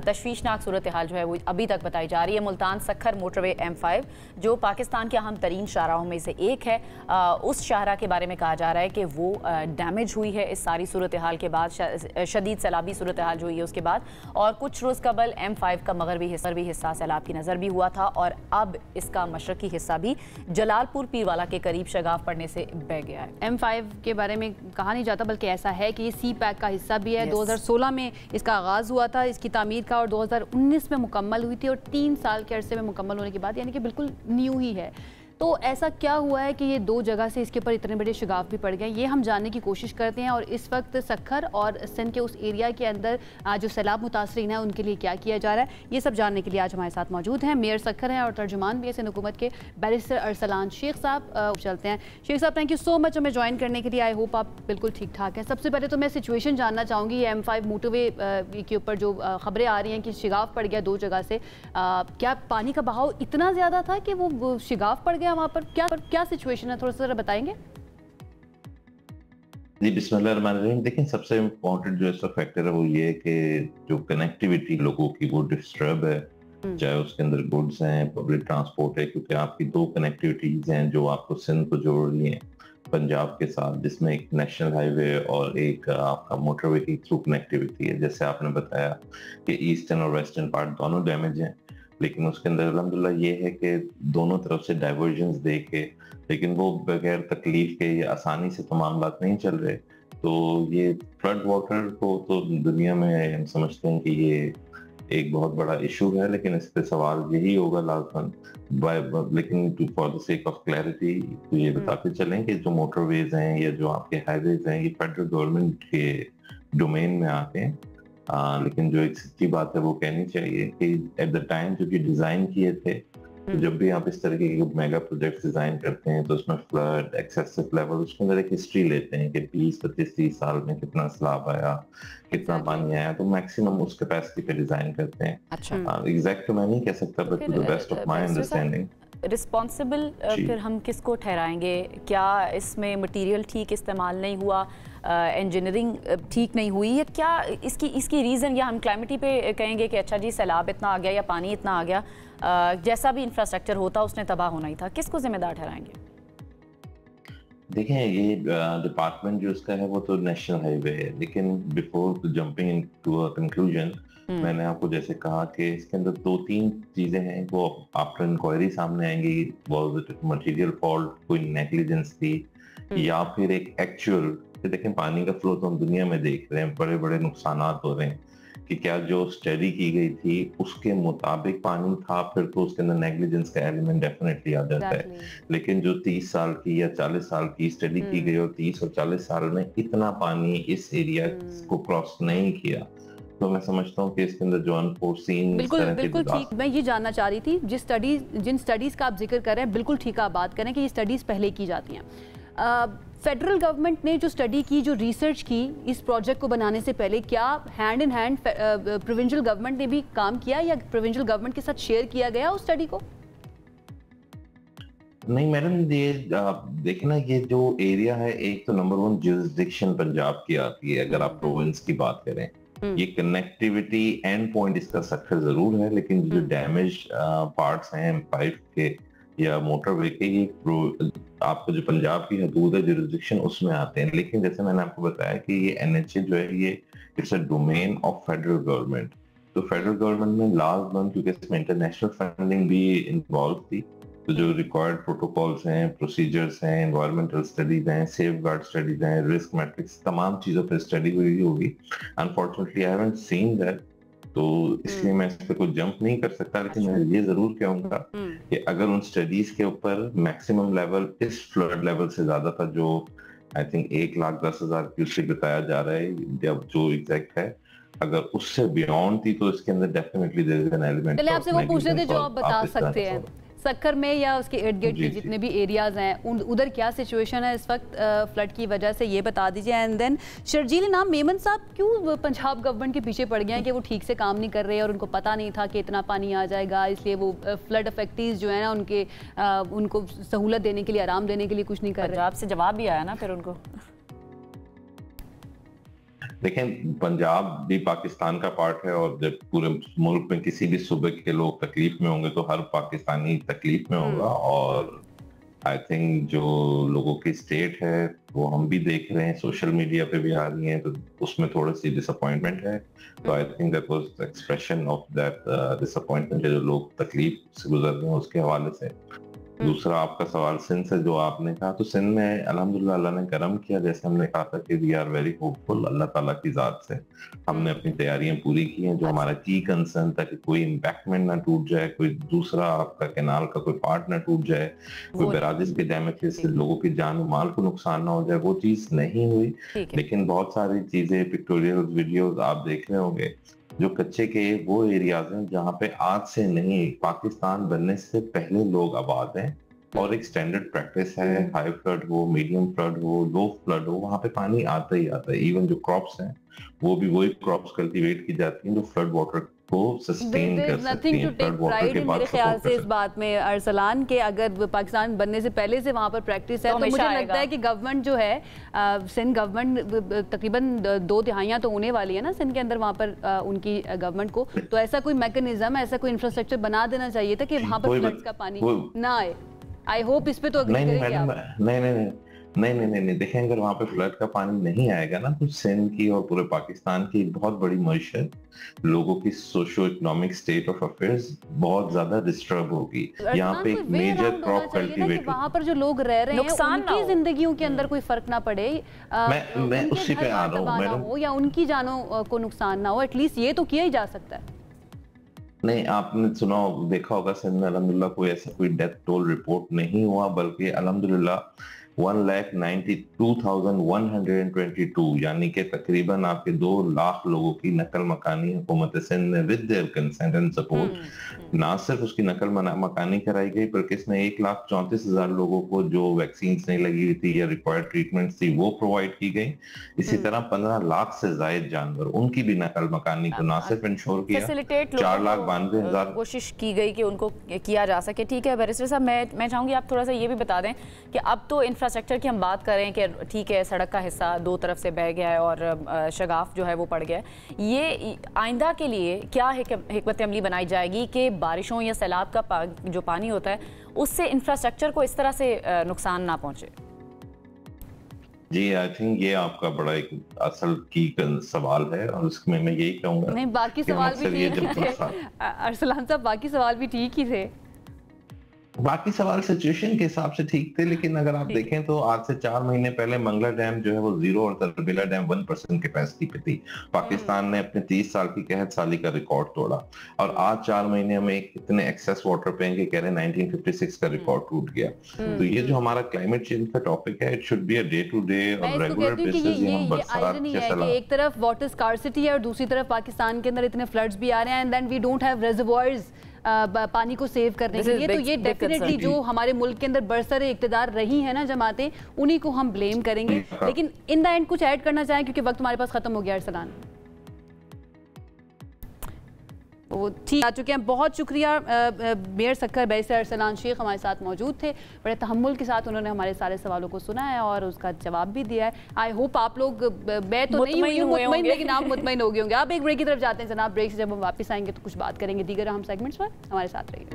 तशवीशनाक सूरत हाल जो है वो अभी तक बताई जा रही है। मुल्तान सक्खर मोटरवे M5 जो पाकिस्तान के अहम तरीन शाहराहों में से एक है, उस शाहरा के बारे में कहा जा रहा है कि वो डैमेज हुई है इस सारी सूरत हाल के बाद, शदीद सैलाबी सूरत हाल जो हुई है उसके बाद। और कुछ रोज़ कबल M5 का मगरबी हिस्सा सैलाब की नज़र भी हुआ था और अब इसका मशरकी हिस्सा भी जलालपुर वाला के करीब शगाफ पड़ने से बह गया है। M5 के बारे में कहा नहीं जाता, बल्कि ऐसा है कि ये सी पैक का हिस्सा भी है। 2016 में इसका आगाज़ हुआ था इसकी तामीर का और 2019 में मुकम्मल हुई थी और 3 साल के अरसे में मुकम्मल होने के बाद यानी कि बिल्कुल न्यू ही है। तो ऐसा क्या हुआ है कि ये 2 जगह से इसके ऊपर इतने बड़े शगाफ भी पड़ गए, ये हम जानने की कोशिश करते हैं। और इस वक्त सक्खर और सिंध के उस एरिया के अंदर जो सैलाब मुतासरीन है उनके लिए क्या किया जा रहा है, ये सब जानने के लिए आज हमारे साथ मौजूद हैं मेयर सक्खर हैं और तर्जुमान भी है सिंध हुकूमत के बैरिस्टर अरसलान शेख साहब। चलते हैं शेख साहब, थैंक यू सो मच हमें ज्वाइन करने के लिए। आई होप आप बिल्कुल ठीक ठाक हैं। सबसे पहले तो मैं सिचुएशन जानना चाहूँगी M5 मोटरवे के ऊपर जो खबरें आ रही हैं कि शिगाफ पड़ गया 2 जगह से, क्या पानी का बहाव इतना ज़्यादा था कि वो शिगाफ पड़ गया वहाँ पर, क्या सिचुएशन है, थोड़ा सा बताएंगे? जी बिस्मिल्लाहिर्रहमानिर्रहीम। देखिए सबसे इम्पोर्टेंट जो इसका फैक्टर है वो ये है कि जो कनेक्टिविटी लोगों की वो डिस्टर्ब है, चाहे उसके अंदर गुड्स हैं, पब्लिक ट्रांसपोर्ट है, क्योंकि आपकी 2 कनेक्टिविटीज हैं जो आपको सिंध को जोड़ रही हैं पंजाब के साथ, जिसमें एक नेशनल हाईवे और एक आपका मोटरवे की थ्रू कनेक्टिविटी है। जैसे आपने बताया कि ईस्टर्न और वेस्टर्न पार्ट दोनों डैमेज हैं, लेकिन उसके अंदर अल्हम्दुलिल्लाह ये है कि दोनों तरफ से डाइवर्जन्स दे के, लेकिन वो बगैर तकलीफ के या आसानी से तो मामला नहीं चल रहे। तो ये फ्लड वाटर को तो दुनिया में हम समझते हैं कि ये एक बहुत बड़ा इशू है, लेकिन इस पे सवाल यही होगा लाजमन, लेकिन for the sake of clarity तो ये बताते चलें कि जो मोटरवेज हैं या जो आपके हाईवेज हैं ये फेडरल गवर्नमेंट के डोमेन में आते हैं। लेकिन जो एक सच्ची बात है वो कहनी चाहिए कि एट द टाइम जब ये डिजाइन किए थे तो जब भी आप इस तरह के मेगा प्रोजेक्ट डिजाइन करते हैं तो उसमें फ्लड, एक्सेसिव लेवल, उसके अंदर एक हिस्ट्री लेते हैं कि 20, 25, 30 साल में कितना सैलाब आया, कितना पानी आया, तो मैक्सिमम उस कैपेसिटी पे डिजाइन करते हैं। अच्छा, एग्जैक्ट तो मैं नहीं कह सकता, but to the best of my understanding. Responsible फिर हम किसको ठहराएंगे? क्या इसमें मटेरियल ठीक इस्तेमाल नहीं हुआ, इंजीनियरिंग ठीक नहीं हुई, या क्या इसकी रीज़न, या हम क्लाइमेटी पे कहेंगे कि अच्छा जी सैलाब इतना आ गया या पानी इतना आ गया, जैसा भी इंफ्रास्ट्रक्चर होता उसने तबाह होना ही था, किसको जिम्मेदार ठहराएंगे? देखें, ये डिपार्टमेंट जो इसका है वो तो नेशनल हाईवे है, लेकिन before jumping into a conclusion मैंने आपको जैसे कहा कि इसके अंदर 2-3 चीजें हैं वो आफ्टर इंक्वायरी सामने आएंगी। वाज इट मटेरियल फॉल्ट, कोई नेग्लिजेंस थी, या फिर एक एक्चुअल, देखें पानी का फ्लो तो हम दुनिया में देख रहे हैं, बड़े बड़े नुकसान हो रहे हैं कि क्या जो स्टडी की गई थी उसके मुताबिक पानी था, फिर तो उसके अंदर नेग्लिजेंस का एलिमेंट डेफिनेटली आ जाता है। लेकिन जो 30 साल की या 40 साल की स्टडी की गई और 30 और 40 साल में इतना पानी इस एरिया को क्रॉस नहीं किया, तो मैं समझता हूँ कि इसके अंदर जो अनफोर्सीन, बिल्कुल ठीक, मैं ये जानना चाह रही थी, जिन स्टडीज का आप जिक्र कर रहे हैं, बिल्कुल ठीक आप बात करें कि ये स्टडीज पहले की जाती हैं। फेडरल गवर्नमेंट ने जो स्टडी की, जो रिसर्च की इस प्रोजेक्ट को बनाने से पहले, क्या hand in hand provincial government ने भी काम किया, या प्रोविंशियल गवर्नमेंट के साथ शेयर किया गया उस स्टडी को? नहीं मैडम, ये देखिए ना, ये जो एरिया है, एक तो नंबर 1 जुरिसडिक्शन पंजाब की आती है, अगर आप प्रोविंस की बात करें। ये कनेक्टिविटी एंड पॉइंट इसका स्ट्रक्चर जरूर है, लेकिन जो डैमेज पार्ट्स हैं पाइप के या मोटरवे के, ये आपको जो पंजाब की हदूद है जुरिसडिक्शन उसमें आते हैं। लेकिन जैसे मैंने आपको बताया कि ये एनएचए जो है ये it's a domain of federal government. तो फेडरल गवर्नमेंट ने लास्ट मंथ, क्योंकि इसमें इंटरनेशनल फंडिंग भी इन्वॉल्व थी, तो जो रिक्वायर्ड प्रोटोकॉल्स हैं, प्रोसीजर्स हैं, एनवायरमेंटल स्टडीज हैं, सेफगार्ड स्टडीज हैं, रिस्क मैट्रिक्स, तमाम चीजों पर स्टडी हुई होगी। Unfortunately I haven't seen that, तो इसलिए मैं इस पे कोई जंप नहीं कर सकता। लेकिन मैं ये जरूर कहूंगा कि अगर उन स्टडीज के ऊपर मैक्सिमम लेवल इस फ्लड लेवल से ज्यादा था, जो आई थिंक 1,10,000 क्यूसेक बताया जा रहा है, जब जो एग्जैक्ट है, अगर उससे बियॉन्ड थी तो इसके अंदर definitely there is an element. चलिए आपसे वो पूछ रहे थे जो आप बता सकते हैं, सक्कर में या उसके इर्द गिर्द के जितने भी एरियाज हैं, उधर क्या सिचुएशन है इस वक्त फ्लड की वजह से, ये बता दीजिए। एंड देन शर्जील नाम मेमन साहब क्यों पंजाब गवर्नमेंट के पीछे पड़ गए हैं कि वो ठीक से काम नहीं कर रहे और उनको पता नहीं था कि इतना पानी आ जाएगा, इसलिए वो फ्लड अफेक्टीज जो है ना उनको सहूलत देने के लिए, आराम देने के लिए कुछ नहीं कर रहे? पंजाब से जवाब भी आया ना फिर उनको। देखें, पंजाब भी पाकिस्तान का पार्ट है, और जब पूरे मुल्क में किसी भी सूबे के लोग तकलीफ में होंगे तो हर पाकिस्तानी तकलीफ में होगा। और आई थिंक जो लोगों की स्टेट है वो हम भी देख रहे हैं, सोशल मीडिया पे भी आ रही हैं, तो उसमें थोड़ी सी डिसअपॉइंटमेंट है। तो I think that was expression of that disappointment, जो लोग तकलीफ से गुजर रहे हैं उसके हवाले से। दूसरा आपका सवाल सिंध से जो आपने कहा, तो सिंध में अल्हम्दुलिल्लाह अल्लाह ने करम किया, जैसे हमने कहा था कि वी आर वेरी होपफुल, अल्लाह ताला की जात से हमने अपनी तैयारियां पूरी की हैं। जो हमारा की कंसर्न था कि कोई इम्पैक्टमेंट ना टूट जाए, कोई दूसरा आपका कैनाल का कोई पार्ट ना टूट जाए, कोई बैराजेस के डैमेज से लोगों की जान माल को नुकसान ना हो जाए, वो चीज नहीं हुई। लेकिन बहुत सारी चीजें, पिक्टोरियल वीडियोज आप देख रहे होंगे, जो कच्चे के वो एरियाज हैं जहाँ पे आज से नहीं, पाकिस्तान बनने से पहले लोग आबाद हैं, और एक स्टैंडर्ड प्रैक्टिस है, हाई फ्लड हो, मीडियम फ्लड हो, लो फ्लड हो, वहाँ पे पानी आता ही आता है। इवन जो क्रॉप्स हैं वो भी वही क्रॉप्स कल्टीवेट की जाती हैं जो फ्लड वाटर को सस्टेन कर सकती हैं। फ्लड वाटर के बाद मेरे ख्याल से इस बात में अरसलान के, अगर पाकिस्तान बनने से पहले से वहाँ पर प्रैक्टिस है तो मुझे लगता है कि गवर्नमेंट जो है, सिंध गवर्नमेंट तकरीबन 2 तिहाइयां तो होने वाली है ना सिंध के अंदर, वहाँ पर उनकी गवर्नमेंट को, तो ऐसा कोई मैकेनिज्म, ऐसा कोई इंफ्रास्ट्रक्चर बना देना चाहिए था कि वहाँ पर फ्लड्स का पानी ना आए। आई होप इस पे तो अग्री करेंगे आप। नहीं, देखें, अगर वहाँ पे फ्लड का पानी नहीं आएगा ना, तो सिंध की और पूरे पाकिस्तान की बहुत बड़ी मईशत, लोगों की socio economic state of affairs बहुत ज्यादा डिस्टर्ब होगी। यहाँ पे एक मेजर क्रॉप कल्टीवेट, वहाँ पर जो लोग रह रहे हैं उनकी जिंदगियों के अंदर कोई फर्क ना पड़े, मैं उसी पे आ रहा हूँ मैडम, या उनकी जानों को नुकसान ना हो, एटलीस्ट ये तो किया ही जा सकता है। नहीं, आपने सुना देखा होगा सिंध में अल्हम्दुलिल्लाह कोई ऐसा कोई डेथ टोल रिपोर्ट नहीं हुआ, बल्कि अल्हम्दुलिल्लाह 1,92,122, यानी कि तकरीबन आपके 2 लाख लोगों की नकल मकानी हुकूमत सिंध ने with their consent and support ना सिर्फ उसकी नकल मकानी कराई गई, बल्कि इसमें 1,34,000 लोगों को जो वैक्सीन नहीं लगी हुई थी या रिक्वायर्ड ट्रीटमेंट्स थी वो प्रोवाइड की गई। इसी तरह 15 लाख से जायद जानवर, उनकी भी नकल मकानी को ना सिर्फ इंश्योर किया, 4,92,000 कोशिश की गई कि उनको किया जा सके। ठीक है बैरिस्टर साहब, मैं चाहूंगी आप थोड़ा सा ये भी बता दें कि अब तो इंफ्रास्ट्रक्चर की हम बात करें कि ठीक है सड़क का हिस्सा 2 तरफ से बह गया है और शगाफ जो है वो पड़ गया है, ये आइंदा के लिए क्या हिकमत अमली बनाई जाएगी कि बारिशों या सैलाब का जो पानी होता है उससे इंफ्रास्ट्रक्चर को इस तरह से नुकसान ना पहुंचे? जी, आई थिंक ये आपका बड़ा एक असल की सवाल है और उसमें मैं यही कहूंगा। नहीं, बाकी सवाल भी ठीक थे अरसलान साहब, बाकी सवाल भी ठीक ही थे। बाकी सवाल सिचुएशन के हिसाब से ठीक थे, लेकिन अगर आप देखें तो आज से 4 महीने पहले मंगला डैम जो है वो 0 और तरबेला डैम 1% कैपेसिटी पे थी। पाकिस्तान ने अपने 30 साल की कहत साली का रिकॉर्ड तोड़ा और आज 4 महीने में इतने एक्सेस वाटर पे हैं कि कह रहे हैं 1956 का रिकॉर्ड टूट गया। तो ये जो हमारा क्लाइमेट चेंज का टॉपिक है, it should be a day to day और रेगुलर बेसिस हम बरसात के एक तरफ वाटर स्कार्सिटी है और दूसरी तरफ पाकिस्तान के अंदर इतने फ्लड्स भी आ रहे हैं and then we don't have reservoirs पानी को सेव करने के लिए। तो ये डेफिनेटली जो हमारे मुल्क के अंदर बरसरे इक्तदार रही है ना जमातें, उन्हीं को हम ब्लेम करेंगे। लेकिन इन द एंड कुछ ऐड करना चाहें क्योंकि वक्त हमारे पास खत्म हो गया अरसलान? वो ठीक आ चुके हैं। बहुत शुक्रिया मेयर सक्कर बैरिस्टर अरसलान शेख हमारे साथ मौजूद थे। बड़े तहम्मुल के साथ उन्होंने हमारे सारे सवालों को सुना है और उसका जवाब भी दिया है। आई होप आप लोग, मैं तो नहीं हुई हूँ मुतमईन, लेकिन आप मुतमईन हो गए होंगे। आप एक ब्रेक की तरफ जाते हैं जनाब। ब्रेक से जब हम वापस आएंगे तो कुछ बात करेंगे दीगर अहम सेगमेंट्स पर। हमारे साथ रहिए।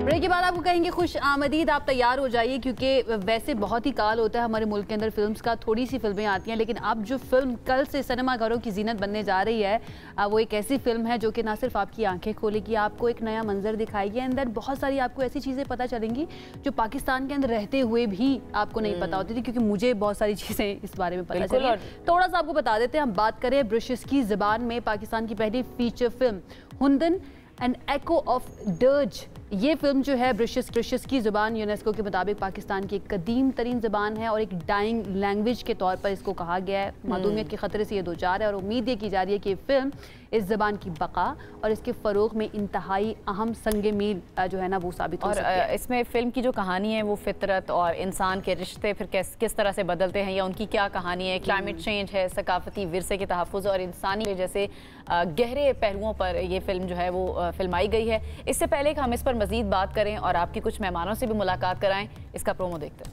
ब्रेक के बाद आपको कहेंगे खुश आमदीद, आप तैयार हो जाइए क्योंकि वैसे बहुत ही काल होता है हमारे मुल्क के अंदर फिल्म्स का। थोड़ी सी फिल्में आती हैं, लेकिन अब जो फिल्म कल से सिनेमा घरों की जीनत बनने जा रही है वो एक ऐसी फिल्म है जो कि ना सिर्फ आपकी आंखें खोलेगी, आपको एक नया मंजर दिखाएगी। अंदर बहुत सारी आपको ऐसी चीज़ें पता चलेंगी जो पाकिस्तान के अंदर रहते हुए भी आपको नहीं पता होती थी, क्योंकि मुझे बहुत सारी चीज़ें इस बारे में पता चली। थोड़ा सा आपको बता देते हैं। हम बात करें ब्रिटिश की ज़बान में पाकिस्तान की पहली feature film Hundan an echo of dirge. ये फिल्म जो है ब्रिटिश की ज़ुबान यूनेस्को के मुताबिक पाकिस्तान की एक कदीम तरीन ज़बान है और एक डाइंग लैंग्वेज के तौर पर इसको कहा गया है। मादूमियत के ख़तरे से ये दो चार है और उम्मीद ये की जा रही है कि ये फिल्म इस ज़बान की बका और इसके फ़रोग़ में इंतहाई अहम संग मील जो है ना वो साबित हो सकती है। इसमें फ़िल्म की जो कहानी है वो फितरत और इंसान के रिश्ते फिर किस तरह से बदलते हैं या उनकी क्या कहानी है, क्लाइमेट चेंज है, सकाफती विरसे के तहफ़्फ़ुज़ और इंसानी जैसे गहरे पहलुओं पर यह फिल्म जो है वो फिल्माई गई है। इससे पहले कि हम इस पर मज़ीद बात करें और आपकी कुछ मेहमानों से भी मुलाकात कराएं, इसका प्रोमो देखते हैं।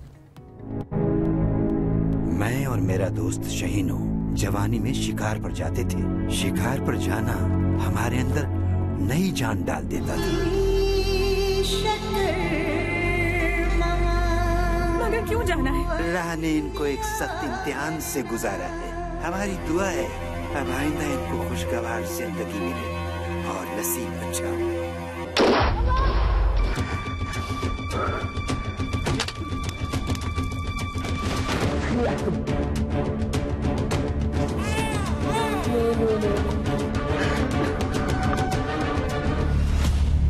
मैं और मेरा दोस्त शहीनो जवानी में शिकार पर जाते थे। शिकार पर जाना हमारे अंदर नई जान डाल देता था। मगर क्यों जाना है? राह ने इनको एक सख्त इम्तिहान से गुजारा है। हमारी दुआ है अब आइंदा इनको खुशगवार जिंदगी मिले और नसीब अच्छा हो।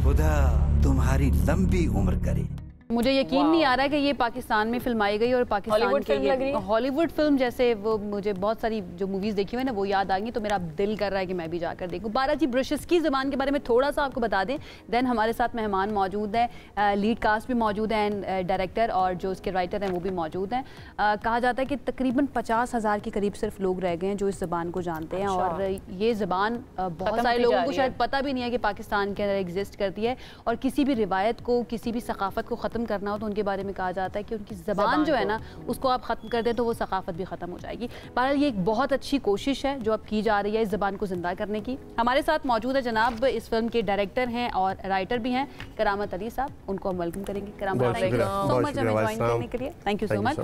खुदा तुम्हारी लंबी उम्र करे। मुझे यकीन नहीं आ रहा है कि ये पाकिस्तान में फिल्माई गई और पाकिस्तान के हॉलीवुड फिल्म जैसे वो मुझे बहुत सारी जो मूवीज़ देखी हुई है ना वो याद आ गई, तो मेरा दिल कर रहा है कि मैं भी जाकर देखूं। बारा जी, ब्रिटिश की ज़बान के बारे में थोड़ा सा आपको बता दें, देन हमारे साथ मेहमान मौजूद हैं, लीड कास्ट भी मौजूद हैं एंड डायरेक्टर और जो उसके राइटर हैं वो भी मौजूद हैं। कहा जाता है कि तकरीबन 50,000 के करीब सिर्फ लोग रह गए हैं जो इस ज़बान को जानते हैं। और ये ज़बान बहुत सारे लोगों को शायद पता भी नहीं है कि पाकिस्तान के अंदर एग्जिस्ट करती है। और किसी भी रिवायत को, किसी भी सकाफत को ख़त्म करना हो तो उनके बारे में कहा जाता है कि उनकी ज़बान जो है ना उसको आप ख़त्म कर दें तो वो सकाफत भी ख़त्म हो जाएगी। बहरहाल ये एक बहुत अच्छी कोशिश है जो अब की जा रही है इस ज़बान को ज़िंदा करने की। हमारे साथ मौजूद है जनाब इस फिल्म के डायरेक्टर हैं और राइटर भी हैं करामत अली साहब, उनको हम वेलकम करेंगे। करामत, थैंक यू सो मच हमें ज्वाइन करने के लिए, थैंक यू सो मच।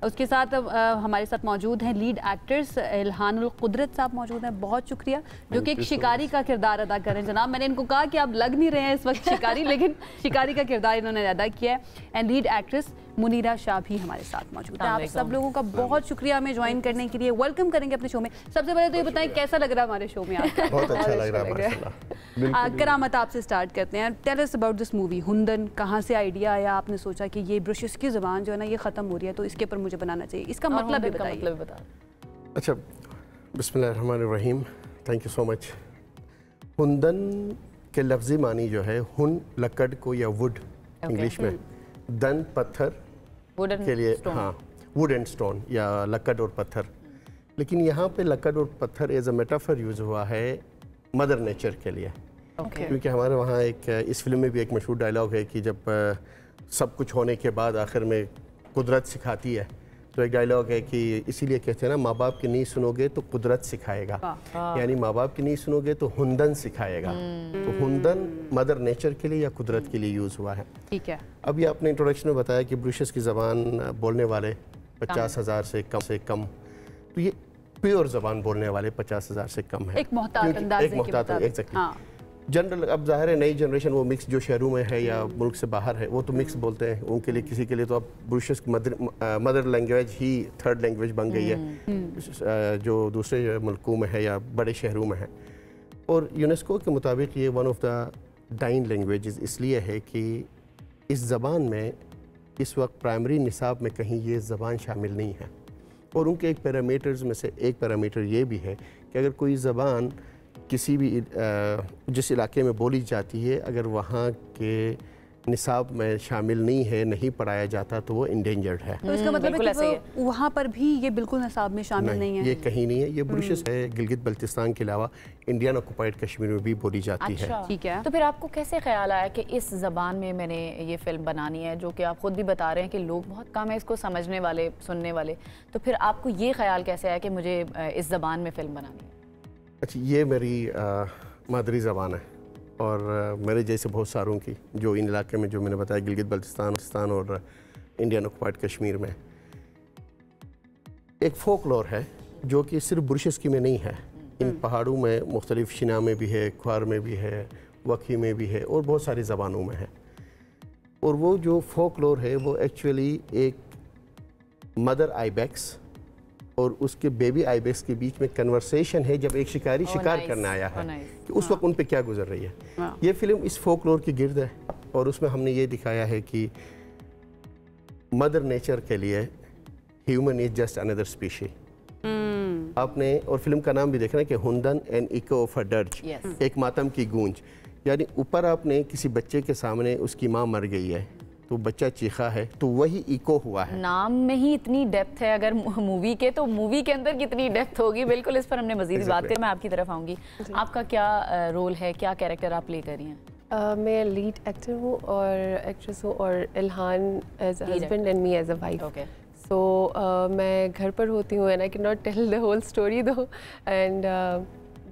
उसके साथ हमारे साथ मौजूद हैं लीड एक्टर्स इल्हानुल कुदरत साहब मौजूद हैं, बहुत शुक्रिया, जो कि एक शिकारी का किरदार अदा कर रहे हैं। जनाब मैंने इनको कहा कि आप लग नहीं रहे हैं इस वक्त शिकारी, लेकिन शिकारी का किरदार इन्होंने अदा किया है। And lead actress Munira Shah भी हमारे साथ मौजूद है। आप सब लोगों का बहुत शुक्रिया हमें ज्वाइन करने के लिए, वेलकम करेंगे अपने शो में। सबसे पहले तो ये बताएं कैसा लग रहा है हमारे शो में आपको? बहुत अच्छा लग रहा है। करामत आपसे स्टार्ट करते हैं। Tell us about this movie Hundan. कहाँ से आइडिया आया, आपने सोचा कि ये ब्रुशेस की ज़बान जो है ना ये ख़त्म हो रही है तो इसके ऊपर मुझे बनाना चाहिए, इसका मतलब भी बताइए। अच्छा, बिस्मिल्लाहिर्रहमानिर्रहीम, थैंक यू सो मच। हुंदन के लफ्ज़ी मानी जो है, हुन लकड़ को या वुड इंग्लिश में, दन पत्थर के लिए, हाँ वुड एंड स्टोन या लकड़ और पत्थर। लेकिन यहाँ पे लकड़ और पत्थर एज अ मेटाफर यूज़ हुआ है मदर नेचर के लिए। क्योंकि हमारे वहाँ एक इस फिल्म में भी एक मशहूर डायलॉग है कि जब सब कुछ होने के बाद आखिर में कुदरत सिखाती है, तो एक डायलॉग है कि इसीलिए कहते हैं ना, माँ बाप की नहीं सुनोगे तो कुदरत सिखाएगा, यानी माँ बाप की नहीं सुनोगे तो हुंदन सिखाएगा। तो हुंदन मदर नेचर के लिए या कुदरत के लिए यूज़ हुआ है। ठीक है। अभी आपने इंट्रोडक्शन में बताया कि ब्रुशेस की ज़बान बोलने वाले 50,000 से कम, तो ये प्योर ज़बान बोलने वाले 50,000 से कम है। एक मोहतात अंदाज़े के मुताबिक। एग्जैक्टली। जनरल अब जाहिर है नई जनरेशन वो मिक्स जो शहरों में है या मुल्क से बाहर है वो तो मिक्स बोलते हैं, उनके लिए किसी के लिए तो अब ब्रुशेस मदर लैंग्वेज ही थर्ड लैंग्वेज बन गई है, जो दूसरे मुल्कों में है या बड़े शहरों में है। और यूनेस्को के मुताबिक ये one of the dying languages इसलिए है कि इस ज़बान में इस वक्त प्राइमरी निसाब में कहीं ये ज़बान शामिल नहीं है। और उनके एक पैरामीटर्स में से एक पैरामीटर ये भी है कि अगर कोई ज़बान किसी भी जिस इलाके में बोली जाती है अगर वहाँ के निसाब में शामिल नहीं है, नहीं पढ़ाया जाता, तो वो इंडेंजर्ड है। तो इसका मतलब है कि वहाँ पर भी ये बिल्कुल निसाब में शामिल नहीं है। ये कहीं नहीं है। ये ब्रुशेस है गिलगित बल्तिस्तान के अलावा इंडियन ऑक्युपाइड कश्मीर में भी बोली जाती है। ठीक है। तो फिर आपको कैसे ख्याल आया कि इस ज़बान में मैंने ये फिल्म बनानी है, जो कि आप खुद भी बता रहे हैं कि लोग बहुत कम है इसको समझने वाले, सुनने वाले, तो फिर आपको ये ख्याल कैसे आया कि मुझे इस ज़बान में फ़िल्म बनानी है? अच्छा, ये मेरी मादरी ज़बान है और मेरे जैसे बहुत सारों की जो इन इलाके में, जो मैंने बताया गिलगित बल्तिस्तान और इंडियन ऑक्युपाइड कश्मीर में, एक फोकलोर है जो कि सिर्फ ब्रुशेस की में नहीं है। इन पहाड़ों में मुख्तलिफ शिना में भी है, ख्वार में भी है, वकी में भी है और बहुत सारी ज़बानों में है। और वो जो फोकलोर है वो एक्चुअली एक मदर आइबेक्स और उसके बेबी आइबेक्स के बीच में कन्वर्सेशन है जब एक शिकारी शिकार करने आया है कि उस वक्त उन पे क्या गुजर रही है। ये फिल्म इस फोकलोर की गिर्द है और उसमें हमने ये दिखाया है कि मदर नेचर के लिए human is just another species. आपने और फिल्म का नाम भी देखना कि Hundan and echo of a dirge, एक मातम की गूंज, यानी ऊपर आपने किसी बच्चे के सामने उसकी माँ मर गई है तो बच्चा चीखा है, तो वही इको हुआ है। नाम में ही इतनी डेप्थ है अगर मूवी के, तो मूवी के अंदर कितनी डेप्थ होगी। बिल्कुल, इस पर हमने मजीद बात करें। मैं आपकी तरफ आऊँगी। आपका क्या रोल है, क्या कैरेक्टर आप प्ले कर रही हैं? मैं लीड एक्टर हूँ और एक्ट्रेस हूँ, और Ilhan as a husband and me as a wife. So मैं घर पर होती हूँ and I can not tell the whole story though, and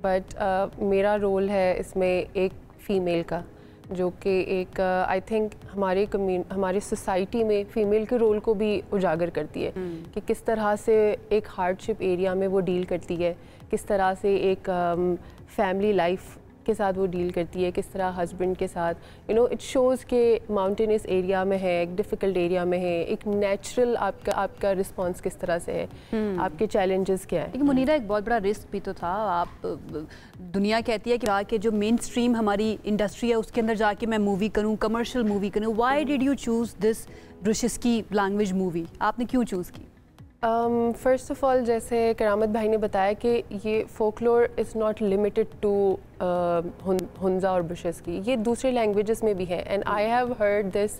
but मेरा रोल है इसमें एक फ़ीमेल का, जो कि एक आई थिंक हमारी सोसाइटी में फ़ीमेल के रोल को भी उजागर करती है कि किस तरह से एक हार्डशिप एरिया में वो डील करती है, किस तरह से एक फैमिली लाइफ के साथ वो डील करती है, किस तरह हस्बैंड के साथ, यू नो, इट शोज़ के माउंटेनस एरिया में है, एक डिफ़िकल्ट एरिया में है, एक नेचुरल आपका रिस्पांस किस तरह से है, आपके चैलेंजेस क्या है। मुनीरा, एक बहुत बड़ा रिस्क भी तो था। आप दुनिया कहती है कि जो मेन स्ट्रीम हमारी इंडस्ट्री है उसके अंदर जाके मैं मूवी करूँ, कमर्शियल मूवी करूँ। Why did you choose this Burushaski language movie? आपने क्यों चूज़ की? फ़र्स्ट ऑफ़ ऑल, जैसे करामत भाई ने बताया कि ये folklore is not limited to Hunza और ब्रुशेस की, ये दूसरे लैंग्वेजेस में भी है, and I have heard this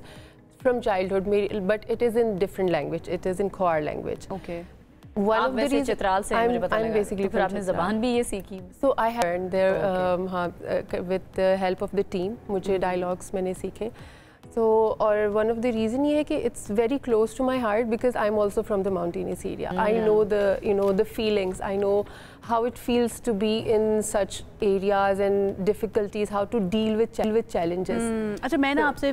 from childhood, but it is in different language, it is in Khowar language. Okay. One of the reasons Chitral से मुझे पता लगा, basically फिर आपने ज़बान भी ये सीखी। So I have learned there with the help of the team, मुझे dialogues मैंने सीखे। So और one of the reason ये है कि it's very close to my heart because I'm also from the mountainous area. I know the feelings. I know how it feels to be in such areas and difficulties, how to deal with challenges. अच्छा, मैं ना आपसे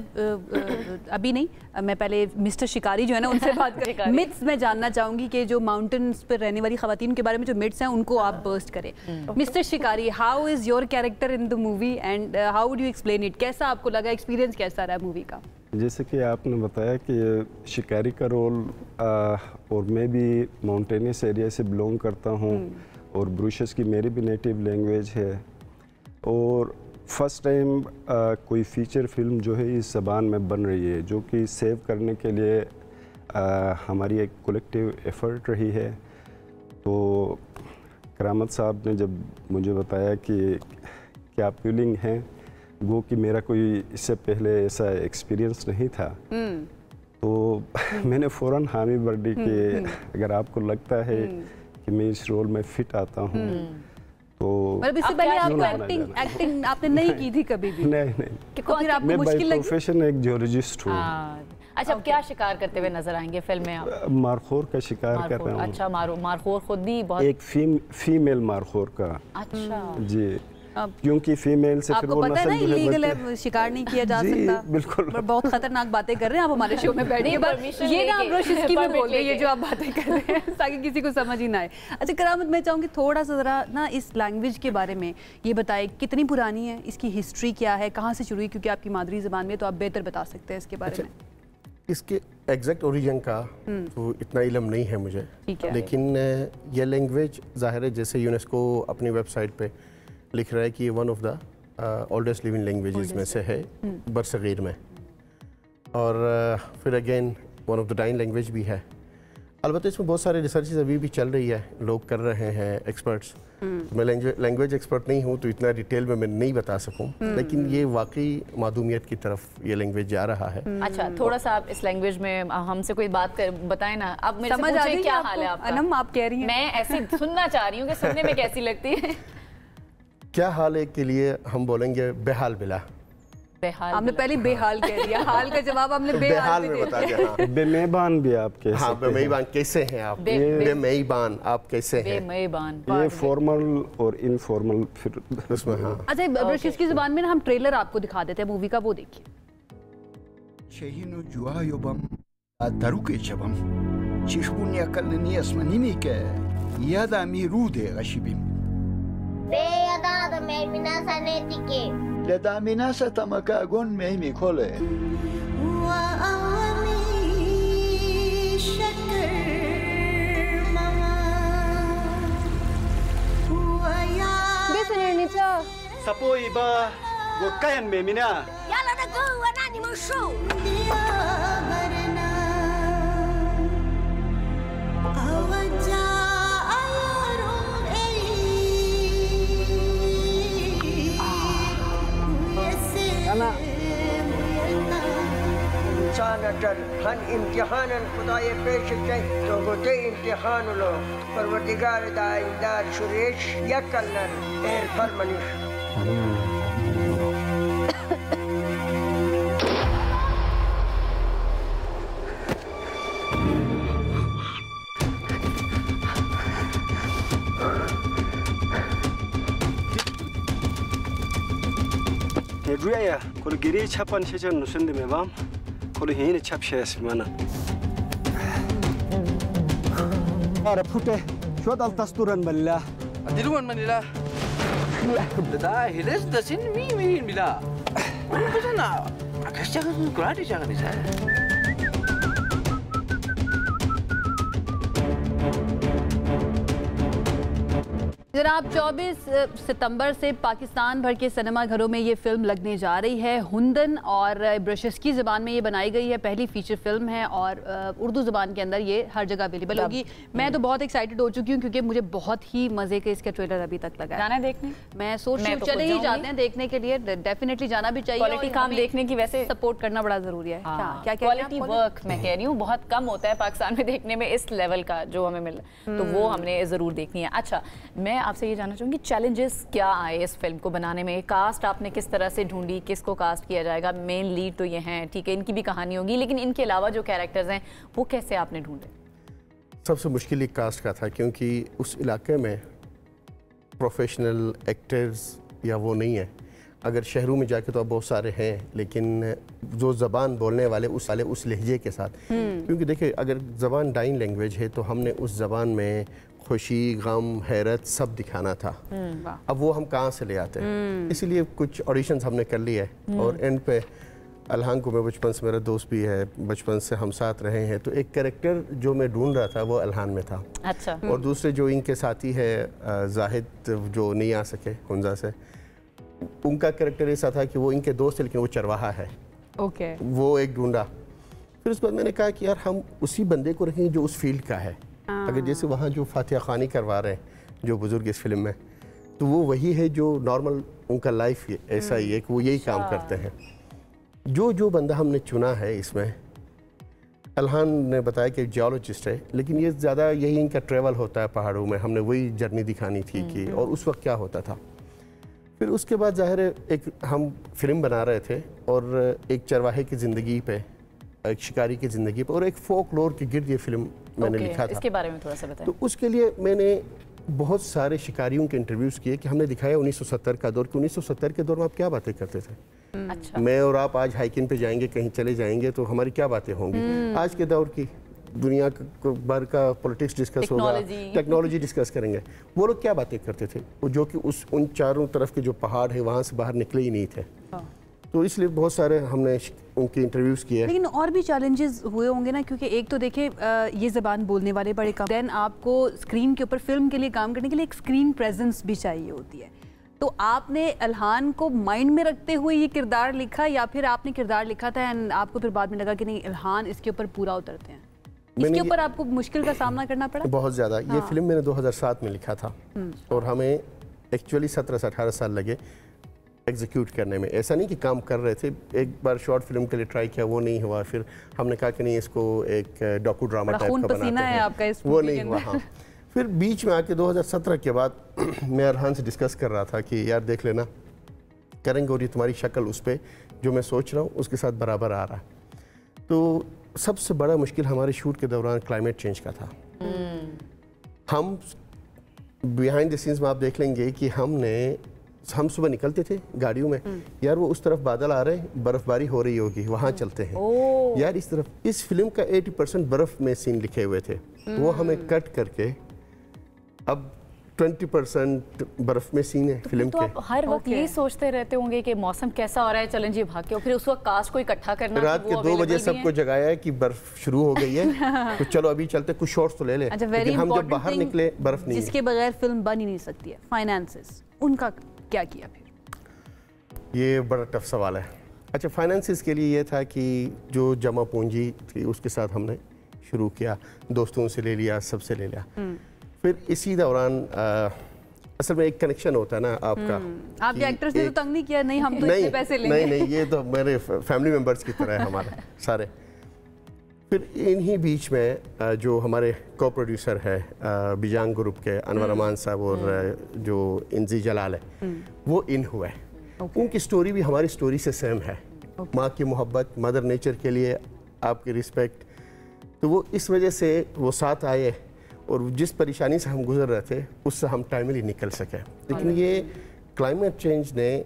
अभी नहीं, मैं पहले mister शिकारी जो है ना उनसे बात करें। मिथ्स मैं जानना चाहूँगी कि जो माउंटेन्स पर रहने वाली ख़वातीन के बारे में जो मिथ्स हैं उनको आप बर्स्ट करें। मिस्टर शिकारी, how is your character in the movie and how would you explain it? कैसा आपको लगा, एक्सपीरियंस कैसा रहा मूवी का? जैसे कि आपने बताया कि शिकारी का रोल, और मैं भी माउंटेनियस एरिया से बिलोंग करता हूँ और ब्रुशेस की मेरी भी नेटिव लैंग्वेज है, और फर्स्ट टाइम कोई फीचर फिल्म जो है इस ज़बान में बन रही है, जो कि सेव करने के लिए हमारी एक कलेक्टिव एफर्ट रही है। तो करामत साहब ने जब मुझे बताया कि क्या फीलिंग है, वो कि मेरा कोई इससे पहले ऐसा एक्सपीरियंस नहीं था, तो मैंने फ़ौरन हामी भर दी कि अगर आपको लगता है कि मैं इस रोल में फिट आता हूँ तो मतलब इससे पहले आपको एक्टिंग आपने नहीं की थी कभी भी? नहीं। फिर आपको मैं मुश्किल लगी? प्रोफेशन एक जियोलॉजिस्ट हूँ। अच्छा, अब क्या शिकार करते हुए नजर आएंगे फिल्म में आप? मारखोर का शिकार कर रहा हूँ। अच्छा, मारखोर खुद भी बहुत एक फीमेल मारखोर का। अच्छा जी, क्योंकि फीमेल से फिर वो पता है ना इलीगल है, शिकार नहीं किया जा सकता। बिल्कुल, बहुत खतरनाक बातें कर रहे हैं आप हमारे शो में बैठिए। ये ना आप इसकी में बोल रहे हैं, ये जो आप बातें कर रहे हैं ताकि किसी को समझ ही ना आए। अच्छा करामत, मैं चाहूँगी थोड़ा सा ज़रा ना इस लैंग्वेज के बारे में ये बताएं, कितनी पुरानी है, इसकी हिस्ट्री क्या है, कहाँ से शुरू हुई, क्योंकि आपकी मादरी ज़बान में तो आप बेहतर बता सकते हैं इसके बारे में। इसके एग्जैक्ट ओरिजिन का तो इतना इल्म नहीं है मुझे, लेकिन ये लैंग्वेज ज़ाहिर है जैसे यूनेस्को अपनी वेबसाइट पे लिख रहा है कि ये one of the oldest living languages में से है बरसगीर में, और फिर again one of the dying language भी है। अलबत्ता इसमें बहुत सारे रिसर्चेस अभी भी चल रही है, लोग कर रहे हैं, एक्सपर्ट्स। मैं लैंग्वेज एक्सपर्ट नहीं हूँ तो इतना डिटेल में मैं नहीं बता सकूँ, लेकिन ये वाकई मादूमियत की तरफ ये लैंग्वेज जा रहा है। अच्छा, थोड़ा सा आप इस लैंग्वेज में हमसे कोई बात बताएं ना। अब मेरे से पूछें क्या हाल है आपका? अनम आप कह रही हैं, मैं ऐसे सुनना चाह रही हूँ कि सुनने में कैसी लगती है। क्या हाल है के लिए हम बोलेंगे बेहाल बिला। हमने पहले बेहाल कह दिया, हाल का जवाब हमने बेहाल में बता दिया। हाँ। बेमेबान भी आप कैसे? हाँ, बेमेबान कैसे हैं आप? बेमेबान आप कैसे हैं? बेमेबान ये फॉर्मल और इनफॉर्मल फिर उसमें। हाँ, अच्छा, ब्रिटिश की जुबान में ना हम ट्रेलर आपको दिखा देते हैं मूवी का, वो देखिए। Shehino juayobam daruke chabam chishbunya kalni asmanimi ke yada mirude gashibim be yada da meimina sanetike le da minasa tamaka gon meimi khole wa awami shakar mama wa ya Besanirnica sapoi ba go kayan meimina yala da go wanani mo show इंसान हन इम्तिहान खुदाए पेश के तो होते इम्तिहान लो परवरदिगार दाइंदार शुरेश या कलर एर फरमनिश Edriya kul giri chapan shejan nusundi memam kul hini chap shes mana ara phute shodal tasturan malla adiruan manila da hiles dasin mi mila bajana akash jagan kuradi jagan isa जनाब 24 सितंबर से पाकिस्तान भर के cinema घरों में ये film लगने जा रही है। हुंदन और ब्रशेस की ज़बान में ये बनाई गई है, पहली फीचर फिल्म है और उर्दू ज़बान के अंदर ये हर जगह अवेलेबल होगी। मैं तो बहुत एक्साइटेड हो चुकी हूँ क्योंकि मुझे बहुत ही मज़े के इसका ट्रेलर अभी तक लगा है। जाना देखने? मैं सोच रही हूँ चले ही जाते हैं देखने के लिए, डेफिनेटली जाना भी चाहिए। क्वालिटी काम देखने की वैसे सपोर्ट करना बड़ा ज़रूरी है। क्या क्वालिटी वर्क मैं कह रही हूँ बहुत कम होता है पाकिस्तान में देखने में इस लेवल का जो हमें मिला, तो वो हमने ज़रूर देखनी है। अच्छा, मैं आपसे ये जानना चाहूँगी चैलेंजेस क्या आए इस फिल्म को बनाने में? कास्ट आपने किस तरह से ढूंढी, किसको कास्ट किया जाएगा? मेन लीड तो ये हैं, ठीक है, इनकी भी कहानी होगी, लेकिन इनके अलावा जो कैरेक्टर्स हैं वो कैसे आपने ढूंढे? सबसे मुश्किल एक कास्ट का था क्योंकि उस इलाके में प्रोफेशनल एक्टर्स या वो नहीं है। अगर शहरों में जाके तो अब बहुत सारे हैं, लेकिन जो ज़बान बोलने वाले उस लहजे के साथ, क्योंकि देखिए अगर ज़बान डाइंग लैंग्वेज है तो हमने उस ज़बान में खुशी, गम, हैरत सब दिखाना था। अब वो हम कहाँ से ले आते हैं? इसीलिए कुछ ऑडिशंस हमने कर लिए और एंड पे अल्हान को मैं बचपन से, मेरा दोस्त भी है, बचपन से हम साथ रहे हैं, तो एक कैरेक्टर जो मैं ढूंढ रहा था वो अल्हान में था। अच्छा। और दूसरे जो इनके साथी है जाहिद जो नहीं आ सके हुंजा से, उनका कैरेक्टर ऐसा था कि वो इनके दोस्त है लेकिन वो चरवाहा है। ओके। वो एक ढूंढा। फिर उसके बाद मैंने कहा कि यार हम उसी बंदे को रखेंगे जो उस फील्ड का है। अगर जैसे वहाँ जो फातिहा खानी करवा रहे हैं जो बुजुर्ग इस फिल्म में, तो वो वही है जो नॉर्मल उनका लाइफ ऐसा ही है कि वो यही काम करते हैं। जो बंदा हमने चुना है इसमें, अल्हान ने बताया कि जियोलॉजिस्ट है, लेकिन ये ज़्यादा यही इनका ट्रैवल होता है पहाड़ों में। हमने वही जर्नी दिखानी थी कि और उस वक्त क्या होता था। फिर उसके बाद ज़ाहिर है एक हम फिल्म बना रहे थे और एक चरवाहे की ज़िंदगी पे, एक शिकारी की ज़िंदगी पे और एक फोकलोर के गिर्द ये फिल्म मैंने लिखा था। इसके बारे में थोड़ा सा बताएं। तो उसके लिए मैंने बहुत सारे शिकारियों के इंटरव्यूज़ किए कि हमने दिखाया 1970 का दौर, कि 1970 के दौर में आप क्या बातें करते थे। अच्छा। मैं और आप आज हाइकिंग पे जाएंगे, कहीं चले जाएंगे तो हमारी क्या बातें होंगी। आज के दौर की दुनिया भर का पॉलिटिक्स डिस्कस होगा, टेक्नोलॉजी डिस्कस करेंगे। वो लोग क्या बातें करते थे, वो जो कि उन चारों तरफ के जो पहाड़ है वहाँ से बाहर निकले ही नहीं थे। तो इसलिए बहुत सारे हमने उनके इंटरव्यूज़ किए। लेकिन और भी चैलेंजेस हुए होंगे ना, क्योंकि एक तो देखिए ये ज़बान बोलने वाले बड़े कम, देन आपको स्क्रीन के ऊपर फिल्म के लिए काम करने के लिए एक स्क्रीन प्रेजेंस भी चाहिए होती है। तो आपने अल्हान को माइंड में रखते हुए ये किरदार लिखा या फिर आपने किरदार लिखा था एंड आपको फिर बाद में लगा कि नहीं अल्हान इसके ऊपर पूरा उतरते हैं? इसके ऊपर आपको मुश्किल का सामना करना पड़ा? बहुत ज़्यादा। ये फिल्म मैंने 2007 में लिखा था और हमें एक्चुअली 17 से 18 साल लगे एग्जीक्यूट करने में। ऐसा नहीं कि काम कर रहे थे, एक बार शॉर्ट फिल्म के लिए ट्राई किया, वो नहीं हुआ। फिर हमने कहा कि नहीं इसको एक डॉक्यू ड्रामा टाइप का बनाते हैं, आपका वो नहीं हुआ। हाँ, फिर बीच में आके 2017 के बाद मैं अरहान से डिस्कस कर रहा था कि यार देख लेना करेंगे और ये तुम्हारी शक्ल उस पर जो मैं सोच रहा हूँ उसके साथ बराबर आ रहा है। तो सबसे बड़ा मुश्किल हमारे शूट के दौरान क्लाइमेट चेंज का था। हम बिहाइंड द सीन्स में आप देख लेंगे कि हम सुबह निकलते थे गाड़ियों में, यार वो उस तरफ बादल आ रहे हैं, बर्फबारी हो रही होगी, वहाँ चलते हैं। यार इस तरफ, इस फिल्म का 80% बर्फ में सीन लिखे हुए थे, वो हमें कट करके अब 20% बर्फ में सीन है फिल्म तो के। आप हर वक्त यही सोचते रहते होंगे कि मौसम कैसा हो रहा है, चलें जी भाग के, और फिर उस वक्त कास्ट को इकट्ठा करना। रात के 2 बजे सबको जगाया है कि बर्फ शुरू हो गई है तो चलो अभी चलते, कुछ शॉट्स तो ले ले। लेकिन हम जब बाहर निकले बर्फ नहीं, जिसके बगैर फिल्म बन ही नहीं सकती है, फाइनेंसेस, उनका क्या किया फिर? ये बड़ा टफ सवाल है। अच्छा, फाइनेंसेस के लिए ये था कि जो जमा पूंजी थी उसके साथ हमने शुरू किया, दोस्तों से ले लिया, सबसे ले लिया। फिर इसी दौरान असल में एक कनेक्शन होता है ना आपका। आप एक्टर्स ने तो तंग नहीं किया, नहीं हम तो इतने पैसे लेंगे? नहीं, ये तो मेरे फैमिली मेंबर्स की तरह है हमारे सारे। फिर इन्हीं बीच में जो हमारे को प्रोड्यूसर है बिजांग ग्रुप के अनवर अमान साहब और जो इंजी जलाल है, वो इन हुआ है। उनकी स्टोरी भी हमारी स्टोरी से सेम है। माँ की मोहब्बत, मदर नेचर के लिए आपकी रिस्पेक्ट, तो वो इस वजह से वो साथ आए और जिस परेशानी से हम गुजर रहे थे उससे हम टाइमली निकल सके। लेकिन ये क्लाइमेट चेंज ने,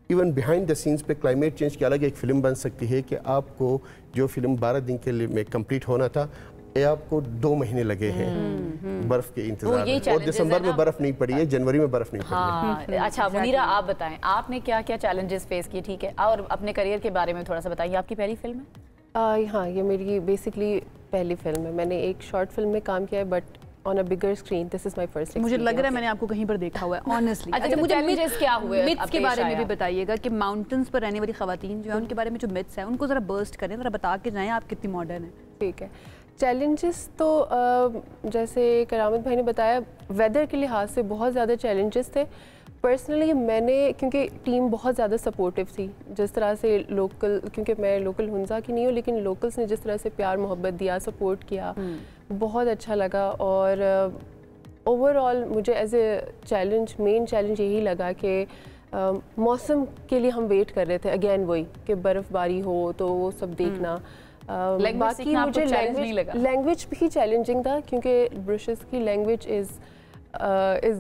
इवन बिहाइंड द सीन्स पे क्लाइमेट चेंज की अलग एक फ़िल्म बन सकती है कि आपको जो फिल्म 12 दिन के लिए में कंप्लीट होना था, ये आपको 2 महीने लगे हैं बर्फ़ के इंतजार में। और दिसंबर में बर्फ़ नहीं पड़ी है, जनवरी में बर्फ़ नहीं पड़ी है। अच्छा मुनीरा, आप बताएं आपने क्या क्या चैलेंजेस फेस किए? ठीक है, और अपने करियर के बारे में थोड़ा सा बताइए। आपकी पहली फिल्म है? हाँ, ये मेरी बेसिकली पहली फिल्म है। मैंने एक शॉर्ट फिल्म में काम किया है, but on a bigger screen. This is my first. मुझे लग रहा है मैंने आपको कहीं पर देखा हुआ है ऑनेस्टली। अच्छा, मुझे मिथ्स क्या हुए, मिथ्स के बारे में भी बताइएगा कि माउंटेन्स पर रहने वाली खवातीन जो है उनके बारे में जो मिथ्स है उनको ज़रा बर्स्ट करें, ज़रा बता के जाएं आप कितनी मॉडर्न है। ठीक है। चैलेंजेस तो जैसे करामत भाई ने बताया, वेदर के लिहाज से बहुत ज़्यादा चैलेंजेस थे। पर्सनली मैंने, क्योंकि टीम बहुत ज़्यादा सपोर्टिव थी, जिस तरह से लोकल, क्योंकि मैं लोकल हुंजा की नहीं हूँ, लेकिन लोकल्स ने जिस तरह से प्यार मोहब्बत दिया, सपोर्ट किया, बहुत अच्छा लगा। और ओवरऑल मुझे as a challenge, main challenge यही लगा कि मौसम के लिए हम वेट कर रहे थे, अगेन वही कि बर्फ़बारी हो तो वो सब देखना। बाकी मुझे लैंग्वेज भी चैलेंजिंग था, क्योंकि ब्रुशेस की लैंग्वेज इज़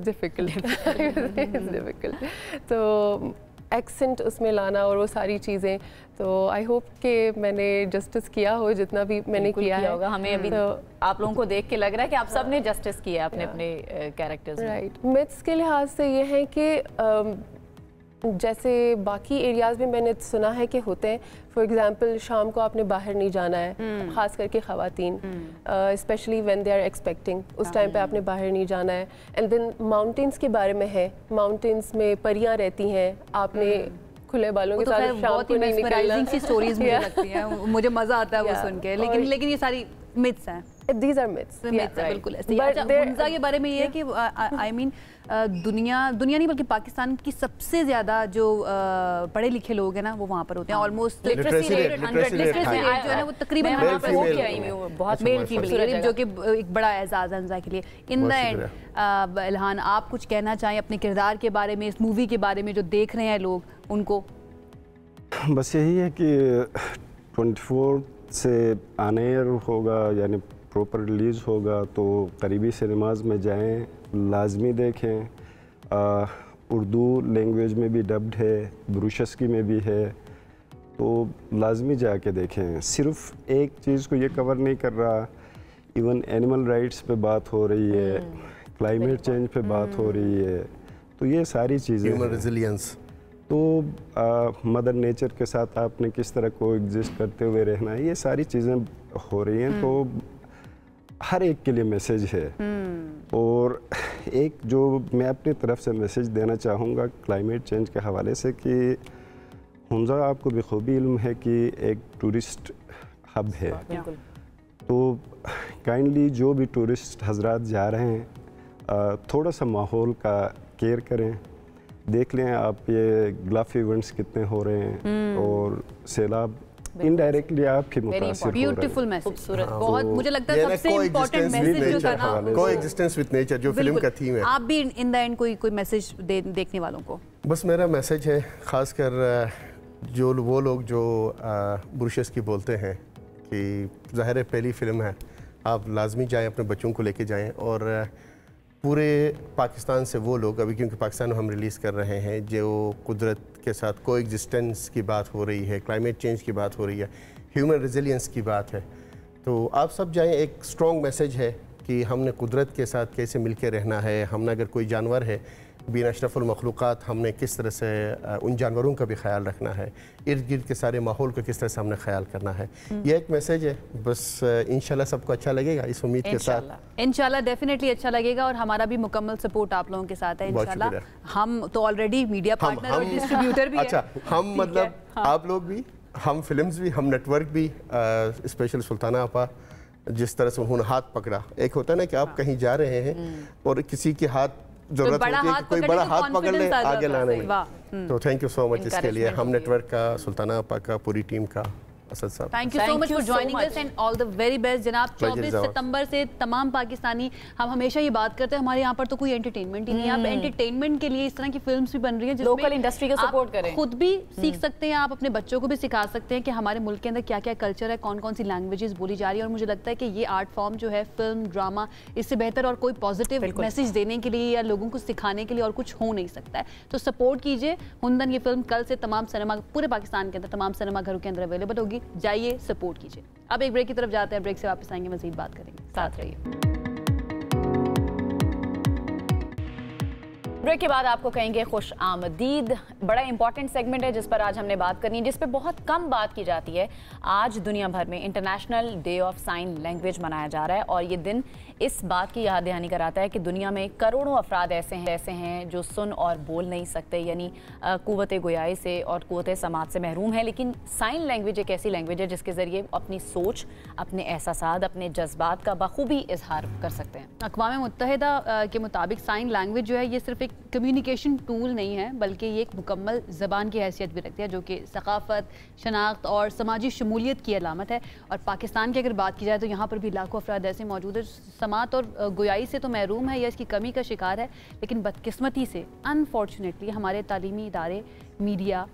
डिफ़िकल्ट। तो एक्सेंट उसमें लाना और वो सारी चीज़ें, तो आई होप कि मैंने जस्टिस किया हो जितना भी मैंने किया होगा। हमें अभी तो आप लोगों को देख के लग रहा है कि आप सब ने जस्टिस किया अपने अपने कैरेक्टर्स में। राइट। मिथ्स के लिहाज से ये है कि जैसे बाकी एरियाज़ में मैंने सुना है कि होते हैं। फॉर एग्जांपल शाम को आपने बाहर नहीं जाना है, ख़ास करके ख़वातीन, specially when they are expecting, उस टाइम पे आपने बाहर नहीं जाना है। एंड देन माउंटेन्स के बारे में है, माउंटेन्स में परियां रहती हैं, आपने खुले बालों के साथ शाम को नहीं निकलना। सी स्टोरीज मुझे लगती हैं, मुझे मज़ा आता है वो सुन के, लेकिन ये सारी मिथ्स हैं। These are myths. बिल्कुल ऐसे। अच्छा, हुंजा के बारे में ये है कि आई मीन दुनिया नहीं बल्कि पाकिस्तान की सबसे ज़्यादा जो पढ़े लिखे लोग हैं ना वो वहाँ पर होते हैं। ऑलमोस्ट लिटरेसी रेट जो है ना वो तकरीबन बहुत मेल फीमेल, जो कि एक बड़ा एजाज़ है हुंजा के लिए। इन द एंड इल्हान, आप कुछ कहना चाहें अपने किरदार के बारे में, इस मूवी के बारे में, जो देख रहे हैं लोग उनको? बस यही है कि 24 से आने होगा, यानी प्रॉपर रिलीज़ होगा, तो करीबी सिनेमाज में जाएं, लाजमी देखें। उर्दू लैंग्वेज में भी डब्ड है, ब्रूशस्की में भी है, तो लाजमी जाके देखें। सिर्फ एक चीज़ को ये कवर नहीं कर रहा, इवन एनिमल राइट्स पे बात हो रही है, क्लाइमेट चेंज पे बात हो रही है, तो ये सारी चीज़ें, ह्यूमन रेजिलियंस, तो मदर नेचर के साथ आपने किस तरह को एग्जिस्ट करते हुए रहना है, ये सारी चीज़ें हो रही हैं। तो हर एक के लिए मैसेज है। और एक जो मैं अपनी तरफ से मैसेज देना चाहूँगा क्लाइमेट चेंज के हवाले से, कि हुंजा आपको बखूबी इल्म है कि एक टूरिस्ट हब है, तो काइंडली जो भी टूरिस्ट हजरात जा रहे हैं थोड़ा सा माहौल का केयर करें। देख लें आप ये गल्फ इवेंट्स कितने हो रहे हैं, और सैलाब इनडायरेक्टली आपकी मुतासिर हो रहे हैं। ब्यूटीफुल मैसेज, खूबसूरत, बहुत मुझे लगता है सबसे इम्पोर्टेंट मैसेज जो था ना, कोएग्जिस्टेंस विद नेचर, जो फिल्म का थीम है। आप भी इन द एंड कोई मैसेज देखने वालों को? बस मेरा मैसेज है, खासकर जो वो लोग जो ब्रूशस की बोलते हैं कि ज़ाहिर है पहली फिल्म है, आप लाजमी जाएं, अपने बच्चों को लेके जाएं। और पूरे पाकिस्तान से वो लोग, अभी क्योंकि पाकिस्तान में हम रिलीज़ कर रहे हैं, जो कुदरत के साथ कोएग्जिस्टेंस की बात हो रही है, क्लाइमेट चेंज की बात हो रही है, ह्यूमन रेजिलियंस की बात है, तो आप सब जाएं। एक स्ट्रॉन्ग मैसेज है कि हमने कुदरत के साथ कैसे मिलकर रहना है। हमने अगर कोई जानवर है, बीन अशरफुल मखलूक़ात, हमने किस तरह से उन जानवरों का भी ख्याल रखना है, इर्द गिर्द के सारे माहौल का किस तरह से हमने ख्याल करना है। ये एक मैसेज है। बस इंशाल्लाह सबको अच्छा लगेगा, इस उम्मीद के साथ। इंशाल्लाह डेफिनेटली अच्छा लगेगा, और हमारा भी मुकम्मल सपोर्ट आप लोगों के साथ है इंशाल्लाह। हम तो ऑलरेडी मीडिया पार्टनर और डिस्ट्रीब्यूटर भी अच्छा, हम मतलब आप लोग भी, हम फिल्म्स भी, हम नेटवर्क भी, स्पेशल सुल्ताना आपा जिस तरह से उन्होंने हाथ पकड़ा। एक होता है ना कि आप कहीं जा रहे हैं और किसी के हाथ जरूरत होती है कि कोई बड़ा हाथ पकड़ ले आगे लाने में। तो थैंक यू सो मच इसके लिए, हम नेटवर्क का, सुल्ताना आपा का, पूरी टीम का। असद साहब, thank you so much for joining us and all the very best जनाब। 24 सितंबर से तमाम पाकिस्तानी, हम हमेशा ये बात करते हैं हमारे यहाँ पर तो कोई एंटरटेनमेंट ही नहीं है। आप एंटरटेनमेंट के लिए इस तरह की फिल्म्स भी बन रही हैं, लोकल इंडस्ट्री का सपोर्ट करें, खुद भी सीख सकते हैं, आप अपने बच्चों को भी सिखा सकते हैं कि हमारे मुल्क के अंदर क्या क्या कल्चर है, कौन कौन सी लैंग्वेजेस बोली जा रही है। और मुझे लगता है कि ये आर्ट फॉर्म जो है, फिल्म, ड्रामा, इससे बेहतर और कोई पॉजिटिव मैसेज देने के लिए या लोगों को सिखाने के लिए और कुछ हो नहीं सकता है। तो सपोर्ट कीजिए हुंदन। ये फिल्म कल से तमाम सिनेमा, पूरे पाकिस्तान के अंदर तमाम सिनेमा घरों के अंदर अवेलेबल होगी, जाइए सपोर्ट कीजिए। अब एक ब्रेक की तरफ जाते हैं, ब्रेक से वापस आएंगे, मजीद बात करेंगे, साथ रहिए। ब्रेक के बाद आपको कहेंगे खुश आमदीद। बड़ा इंपॉर्टेंट सेगमेंट है जिस पर आज हमने बात करनी है, जिस पर बहुत कम बात की जाती है। आज दुनिया भर में international day of sine language मनाया जा रहा है, और ये दिन इस बात की याद दहानी कराता है कि दुनिया में करोड़ों अफराद ऐसे हैं जो सुन और बोल नहीं सकते, यानी कुव्वत गोयाई से और कुव्वत समात से महरूम है। लेकिन साइन लैंग्वेज एक ऐसी लैंग्वेज है जिसके ज़रिए अपनी सोच, अपने एहसासात, अपने जज्बात का बखूबी इजहार कर सकते हैं। अक़वाम मुत्तहिदा के मुताबिक साइन लैंग्वेज जो है ये सिर्फ एक कम्युनिकेशन टूल नहीं है, बल्कि ये एक मुकम्मल ज़बान की हैसियत भी रखती है, जो कि सकाफ़त, शनाख्त और समाजी शमूलियत की अलामत है। और पाकिस्तान की अगर बात की जाए तो यहाँ पर भी लाखों अफराद ऐसे मौजूद है समात और गोयाई से तो महरूम है या इसकी कमी का शिकार है। लेकिन बदकिस्मती से अनफॉर्चुनेटली हमारे तालीमी इदारे, मीडिया,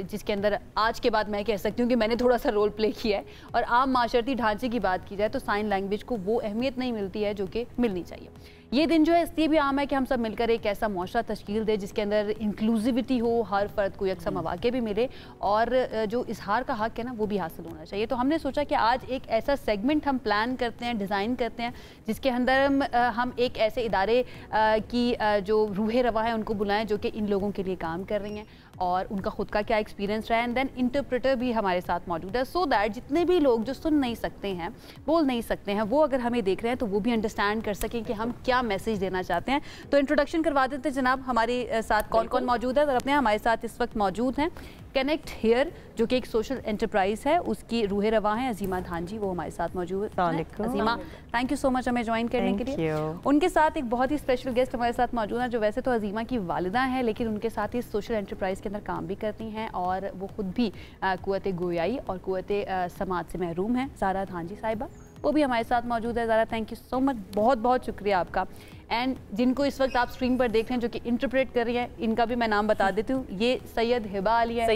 जिसके अंदर आज के बाद मैं कह सकती हूँ कि मैंने थोड़ा सा रोल प्ले किया है, और आम माशरती ढांचे की बात की जाए तो साइन लैंग्वेज को वो अहमियत नहीं मिलती है जो कि मिलनी चाहिए। ये दिन जो है इसलिए भी आम है कि हम सब मिलकर एक ऐसा मुआशरा तश्कील दे जिसके अंदर इंक्लूसिविटी हो, हर फ़र्द को यकसा मौक़े भी मिले और जो इजहार का हक़ है ना वो भी हासिल होना चाहिए। तो हमने सोचा कि आज एक ऐसा सेगमेंट हम प्लान करते हैं, डिज़ाइन करते हैं, जिसके अंदर हम एक ऐसे इदारे की जो रूह रवा है उनको बुलाएं जो कि इन लोगों के लिए काम कर रही हैं और उनका खुद का क्या एक्सपीरियंस रहा है, एंड देन इंटरप्रेटर भी हमारे साथ मौजूद है, सो दैट जितने भी लोग जो सुन नहीं सकते हैं, बोल नहीं सकते हैं, वो अगर हमें देख रहे हैं तो वो भी अंडरस्टैंड कर सकें कि हम क्या मैसेज देना चाहते हैं। तो इंट्रोडक्शन करवा देते हैं जनाब, हमारे साथ कौन कौन मौजूद है। और अपने हमारे साथ इस वक्त मौजूद हैं कनेक्ट हेयर जो कि एक सोशल एंटरप्राइज है, उसकी रूह रवा है अजीमा धांजी, वो हमारे साथ मौजूद है। Azima, thank you so much हमें ज्वाइन करने के लिए। उनके साथ एक बहुत ही स्पेशल गेस्ट हमारे साथ मौजूद है जो वैसे तो अजीमा की वालिदा हैं लेकिन उनके साथ ही सोशल एंटरप्राइज के अंदर काम भी करती हैं और वो खुद भी कुव्वत गोयाई और कुव्वत समाज से महरूम हैं। ज़ारा धांजी साहिबा वो भी हमारे साथ मौजूद है। Zara, thank you so much, बहुत बहुत शुक्रिया आपका। एंड जिनको इस वक्त आप स्क्रीन पर देख रहे हैं जो कि इंटरप्रेट कर रही हैं, इनका भी मैं नाम बता देती हूँ, ये सैयद हिबा अली है।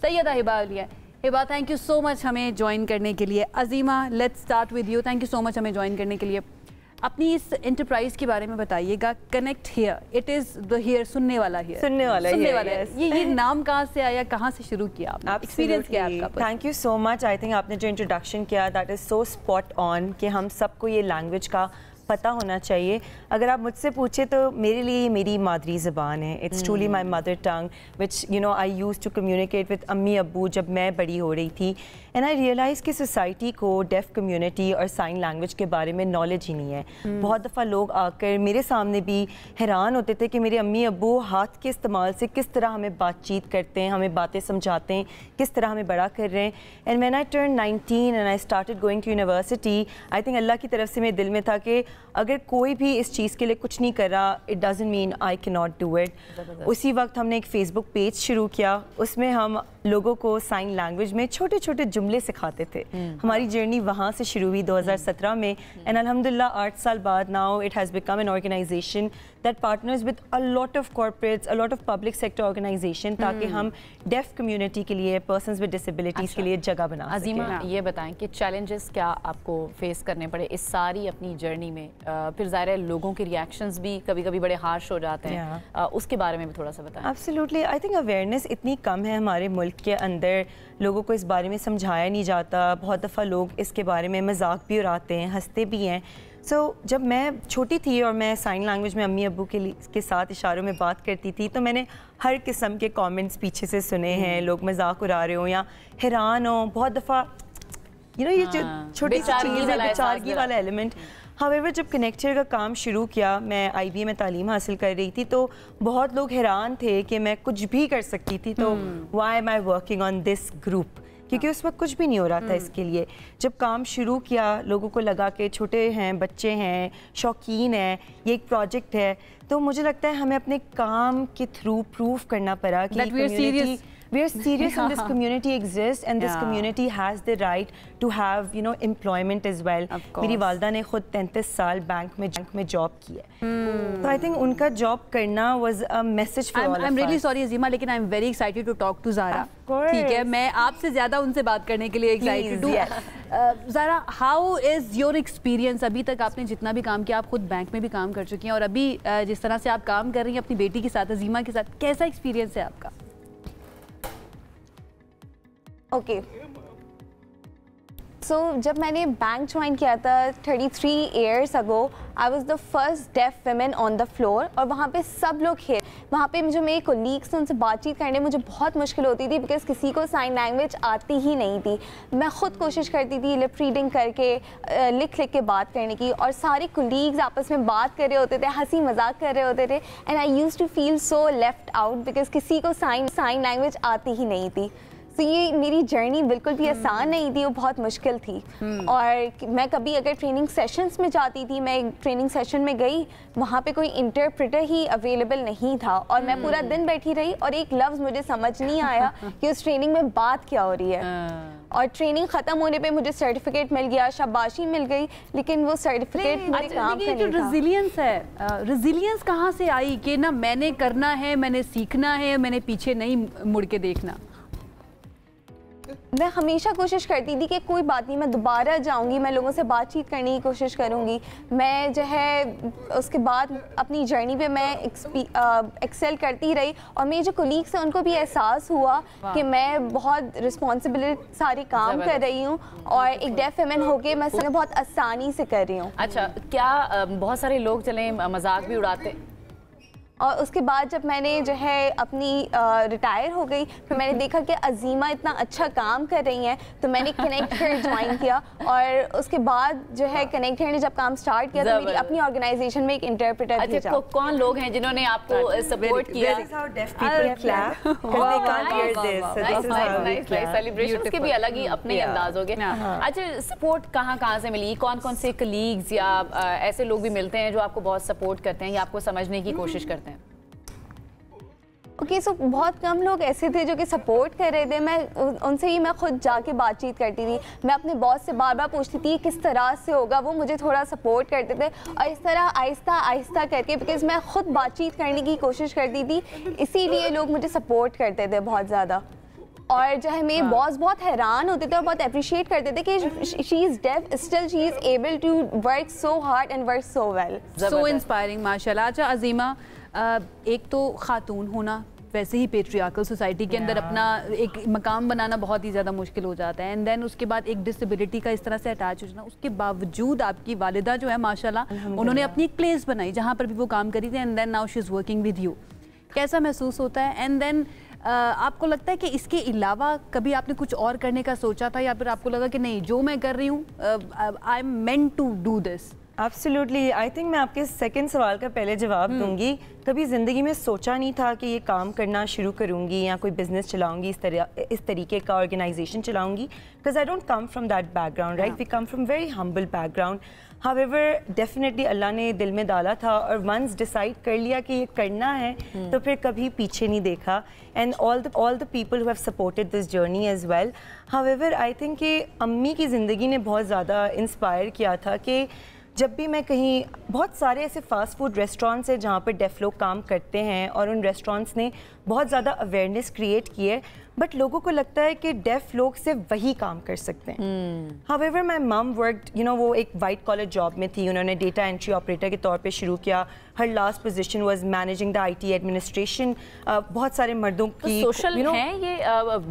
सैयदा हिबा अली है। Hiba, thank you so much हमें ज्वाइन करने के लिए। Azima, let's start with you, thank you so much हमें ज्वाइन करने के लिए। अपनी इस एंटरप्राइज के बारे में बताइएगा। Connect Hear, it is the hear, सुनने वाला हेयर, सुनने वाला yes. ये नाम कहाँ से आया, कहाँ से शुरू किया आपने, एक्सपीरियंस क्या है आपका? Thank you so much. I think आपने जो इंट्रोडक्शन किया that is so spot on कि हम सबको ये लैंग्वेज का पता होना चाहिए। अगर आप मुझसे पूछे तो मेरे लिए मेरी मादरी ज़बान है, it's truly my mother tongue which you know I use to communicate with अम्मी अब्बू जब मैं बड़ी हो रही थी। एंड आई रियलाइज़ कि सोसाइटी को डेफ कम्युनिटी और साइन लैंग्वेज के बारे में नॉलेज ही नहीं है। बहुत दफ़ा लोग आकर मेरे सामने भी हैरान होते थे कि मेरे अम्मी अब्बू हाथ के इस्तेमाल से किस तरह हमें बातचीत करते हैं, हमें बातें समझाते हैं, किस तरह हमें बड़ा कर रहे हैं। And when I turn 19 and I started going to university, I think Allah की तरफ से मेरे दिल में था कि अगर कोई भी इस चीज़ के लिए कुछ नहीं कर रहा, it doesn't mean I can not do it. उसी वक्त हमने एक फेसबुक पेज शुरू किया, उसमें हम लोगों को साइन लैंग्वेज में छोटे छोटे जुमले सिखाते थे। हमारी जर्नी वहाँ से शुरू हुई 2017 में एंड अल्हम्दुलिल्लाह 8 साल बाद now it has become an organisation that partners with a lot of corporates, a lot of public sector organisation, ताकि हम डेफ कम्युनिटी के लिए, पर्सन्स विद डिसेबिलिटीज़ के लिए जगह बना सकें। अजीमा, ये बताएं कि चैलेंजेस क्या आपको फेस करने पड़े इस सारी अपनी जर्नी में? फिर ज़ाहिर है लोगों के रिएक्शंस भी कभी कभी बड़े हार्श हो जाते हैं, उसके बारे में भी थोड़ा सा बताएं। एब्सोल्युटली, आई थिंक अवेयरनेस इतनी कम है हमारे मुल्क के अंदर, लोगों को इस बारे में समझाया नहीं जाता। बहुत दफ़ा लोग इसके बारे में मजाक भी उड़ाते हैं, हंसते भी हैं। जब मैं छोटी थी और मैं साइन लैंग्वेज में अम्मी अब्बू के साथ इशारों में बात करती थी तो मैंने हर किस्म के कमेंट्स पीछे से सुने हैं, लोग मजाक उड़ा रहे हो या हैरान हो। बहुत दफ़ा ये जो छोटी सी चीज़ है, बेचारगी वाला एलिमेंट। हावेवर जब कनेक्टर का काम शुरू किया, मैं IBA में तालीम हासिल कर रही थी, तो बहुत लोग हैरान थे कि मैं कुछ भी कर सकती थी, तो why am I working on this group, क्योंकि उस वक्त कुछ भी नहीं हो रहा था इसके लिए। जब काम शुरू किया, लोगों को लगा कि छोटे हैं, बच्चे हैं, शौकीन हैं, ये एक प्रोजेक्ट है, तो मुझे लगता है हमें अपने काम के थ्रू प्रूफ करना पड़ा कि we are serious and this community exists and this community has the right to have employment as well. मेरी वालदा ने खुद 33 साल बैंक में जॉब की है, तो आई थिंक उनका जॉब करना was a message for all of us. I'm really sorry Azima, लेकिन I'm very excited to talk to Zara. ठीक है, मैं आपसे ज़्यादा उनसे बात करने के लिए excited हूँ। Zaara, how is your experience? अभी तक आपने जितना भी काम किया, आप खुद बैंक में भी काम कर चुकी हैं और अभी जिस तरह से आप काम कर रही हैं अपनी बेटी के साथ, अजीमा के साथ, कैसा एक्सपीरियंस है आपका? ओके, सो जब मैंने बैंक ज्वाइन किया था 33 years ago, I was the first deaf women on the floor और वहाँ पे सब लोग थे। वहाँ पे जो मेरे कोलीग्स थे उनसे बातचीत करने मुझे बहुत मुश्किल होती थी बिकॉज किसी को साइन लैंग्वेज आती ही नहीं थी। मैं ख़ुद कोशिश करती थी लिप रीडिंग करके लिख के बात करने की, और सारे कोलीग्स आपस में बात कर रहे होते थे, हंसी मजाक कर रहे होते थे, and I used to feel so left out because किसी को साइन लैंग्वेज आती ही नहीं थी। तो ये मेरी जर्नी बिल्कुल भी आसान नहीं थी, वो बहुत मुश्किल थी। और मैं कभी अगर ट्रेनिंग सेशंस में जाती थी, मैं ट्रेनिंग सेशन में गई, वहाँ पे कोई इंटरप्रेटर ही अवेलेबल नहीं था और मैं पूरा दिन बैठी रही और एक लफ्ज़ मुझे समझ नहीं आया कि उस ट्रेनिंग में बात क्या हो रही है। और ट्रेनिंग ख़त्म होने पे मुझे सर्टिफिकेट मिल गया, शाबाशी मिल गई, लेकिन वो सर्टिफिकेट मुझे काम का नहीं था। रेजिलियंस है, रेजिलियंस कहाँ से आई कि ना मैंने करना है, मैंने सीखना है, मैंने पीछे नहीं मुड़ के देखना? मैं हमेशा कोशिश करती थी कि कोई बात नहीं, मैं दोबारा जाऊंगी, मैं लोगों से बातचीत करने की कोशिश करूंगी। मैं जो है उसके बाद अपनी जर्नी पे मैं एक्सेल करती रही और मेरे जो कोलीग्स हैं उनको भी एहसास हुआ कि मैं बहुत रिस्पॉन्सिबिलिटी सारी काम कर रही हूँ और एक डेफ वुमेन होके मैं बहुत आसानी से कर रही हूँ। अच्छा, क्या बहुत सारे लोग चले मजाक भी उड़ाते? और उसके बाद जब मैंने जो है अपनी रिटायर हो गई, फिर मैंने देखा कि अजीमा इतना अच्छा काम कर रही हैं, तो मैंने कनेक्ट हेयर ज्वाइन किया और उसके बाद जो है कनेक्ट हेयर ने जब काम स्टार्ट किया तो मेरी अपनी ऑर्गेनाइजेशन में एक इंटरप्रेटर भेजा। अच्छा, कौन लोग हैं जिन्होंने आपको सपोर्ट किया? सेलिब्रेशंस के भी अलग ही अपने अंदाज हो गए। अच्छा, सपोर्ट कहाँ से मिली? कौन से कलीग्स या ऐसे लोग भी मिलते हैं जो आपको बहुत सपोर्ट करते हैं या आपको समझने की कोशिश करते हैं? ओके, सो बहुत कम लोग ऐसे थे जो कि सपोर्ट कर रहे थे। मैं उनसे ही मैं खुद जाके बातचीत करती थी। मैं अपने बॉस से बार बार पूछती थी किस तरह से होगा, वो मुझे थोड़ा सपोर्ट करते थे और इस तरह आहिस्ता आहिस्ता करके, बिकॉज मैं खुद बातचीत करने की कोशिश करती थी, इसीलिए लोग मुझे सपोर्ट करते थे बहुत ज़्यादा। और जो है मेरे बॉस बहुत हैरान होते थे और बहुत अप्रिशिएट करते थे कि she is deaf, still she is able to work so hard and work so well. So inspiring माशाल्लाह। अच्छा अजीमा, एक तो खातून होना, वैसे ही पेट्रियार्कल सोसाइटी के अंदर अपना एक मकाम बनाना बहुत ही ज़्यादा मुश्किल हो जाता है, एंड देन उसके बाद एक डिसेबिलिटी का इस तरह से अटैच हो जाना, उसके बावजूद आपकी वालिदा जो है माशाल्लाह उन्होंने अपनी एक प्लेस बनाई जहाँ पर भी वो काम करी थी, and then now she is working with you. कैसा महसूस होता है? एंड देन आपको लगता है कि इसके अलावा कभी आपने कुछ और करने का सोचा था या फिर आपको लगा कि नहीं जो मैं कर रही हूँ I am meant to do this? Absolutely, I think मैं आपके सेकंड सवाल का पहले जवाब दूंगी। कभी ज़िंदगी में सोचा नहीं था कि ये काम करना शुरू करूंगी या कोई बिजनेस चलाऊंगी, इस तरीके का ऑर्गेनाइजेशन चलाऊंगी, because I don't come from that background, right? We come from very humble background. However definitely Allah ने दिल में डाला था और वंस डिसाइड कर लिया कि ये करना है तो फिर कभी पीछे नहीं देखा। And all the people who have supported this journey as well. However I think कि अम्मी की ज़िंदगी ने बहुत ज़्यादा इंस्पायर किया था कि जब भी मैं कहीं, बहुत सारे ऐसे फास्ट फूड रेस्टोरेंट्स हैं जहाँ पर डेफ लोग काम करते हैं और उन रेस्टोरेंट्स ने बहुत ज़्यादा अवेयरनेस क्रिएट की है, बट लोगों को लगता है कि डेफ लोग सिर्फ वही काम कर सकते हैं। हावेवर माई मम वर्कड, यू नो, वो एक वाइट कॉलर जॉब में थी, उन्होंने डेटा एंट्री ऑपरेटर के तौर पे शुरू किया। Her last position was managing the IT administration. बहुत सारे मर्दों की सोशल हैं ये,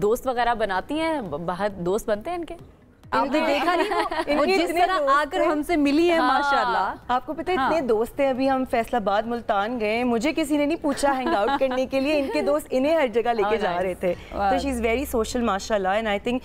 दोस्त वगैरह बनाती हैं, बाहर दोस्त बनते हैं इनके? आपने देखा नहीं वो जिस तरह आकर हमसे मिली है माशाल्लाह। आपको पता है इतने दोस्त हैं, अभी हम फैसलाबाद मुल्तान गए, मुझे किसी ने नहीं पूछा हैंग आउट करने के लिए, इनके दोस्त इन्हें हर जगह लेके जा रहे थे। तो शी इज़ वेरी सोशल माशाल्लाह। एंड आई थिंक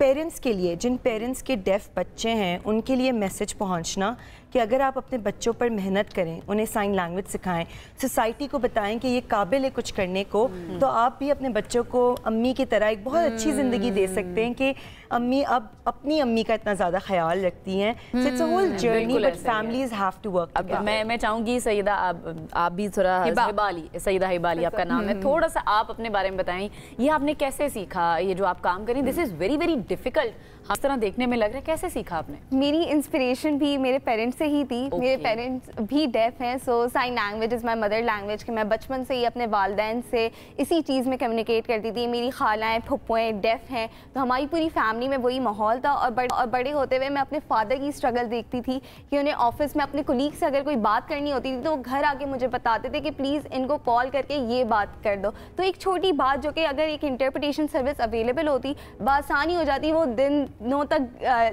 पेरेंट्स के लिए, जिन पेरेंट्स के डेफ बच्चे हैं, उनके लिए मैसेज पहुंचना कि अगर आप अपने बच्चों पर मेहनत करें, उन्हें साइन लैंग्वेज सिखाएं, सोसाइटी को बताएं कि ये काबिल है कुछ करने को, तो आप भी अपने बच्चों को अम्मी की तरह एक बहुत अच्छी ज़िंदगी दे सकते हैं कि अम्मी अब अपनी अम्मी का इतना ज़्यादा ख्याल रखती हैं। So it's a whole journey, but families have to work together. मैं चाहूँगी सईदा आप भी थोड़ा, हिबा अली, सईदा हिबा अली आपका नाम है, थोड़ा सा आप अपने बारे में बताएं, ये आपने कैसे सीखा? ये जो आप काम करें, this is very very difficult, इस तरह देखने में लग रहा है, कैसे सीखा आपने? मेरी इंस्पिरेशन भी मेरे पेरेंट्स से ही थी। मेरे पेरेंट्स भी डेफ हैं, so sine language is my mother language कि मैं बचपन से ही अपने वालिदैन से इसी चीज़ में कम्युनिकेट करती थी। मेरी खालाएँ फुप्पुएँ डेफ हैं, तो हमारी पूरी फैमिली में वही माहौल था। और बड़े होते हुए मैं अपने फादर की स्ट्रगल देखती थी कि उन्हें ऑफिस में अपने कोलीग से अगर कोई बात करनी होती थी तो वो घर आके मुझे बताते थे कि प्लीज़ इनको कॉल करके ये बात कर दो। तो एक छोटी बात जो कि अगर एक इंटरप्रिटेशन सर्विस अवेलेबल होती, बासानी हो जाती, वो दिनों तक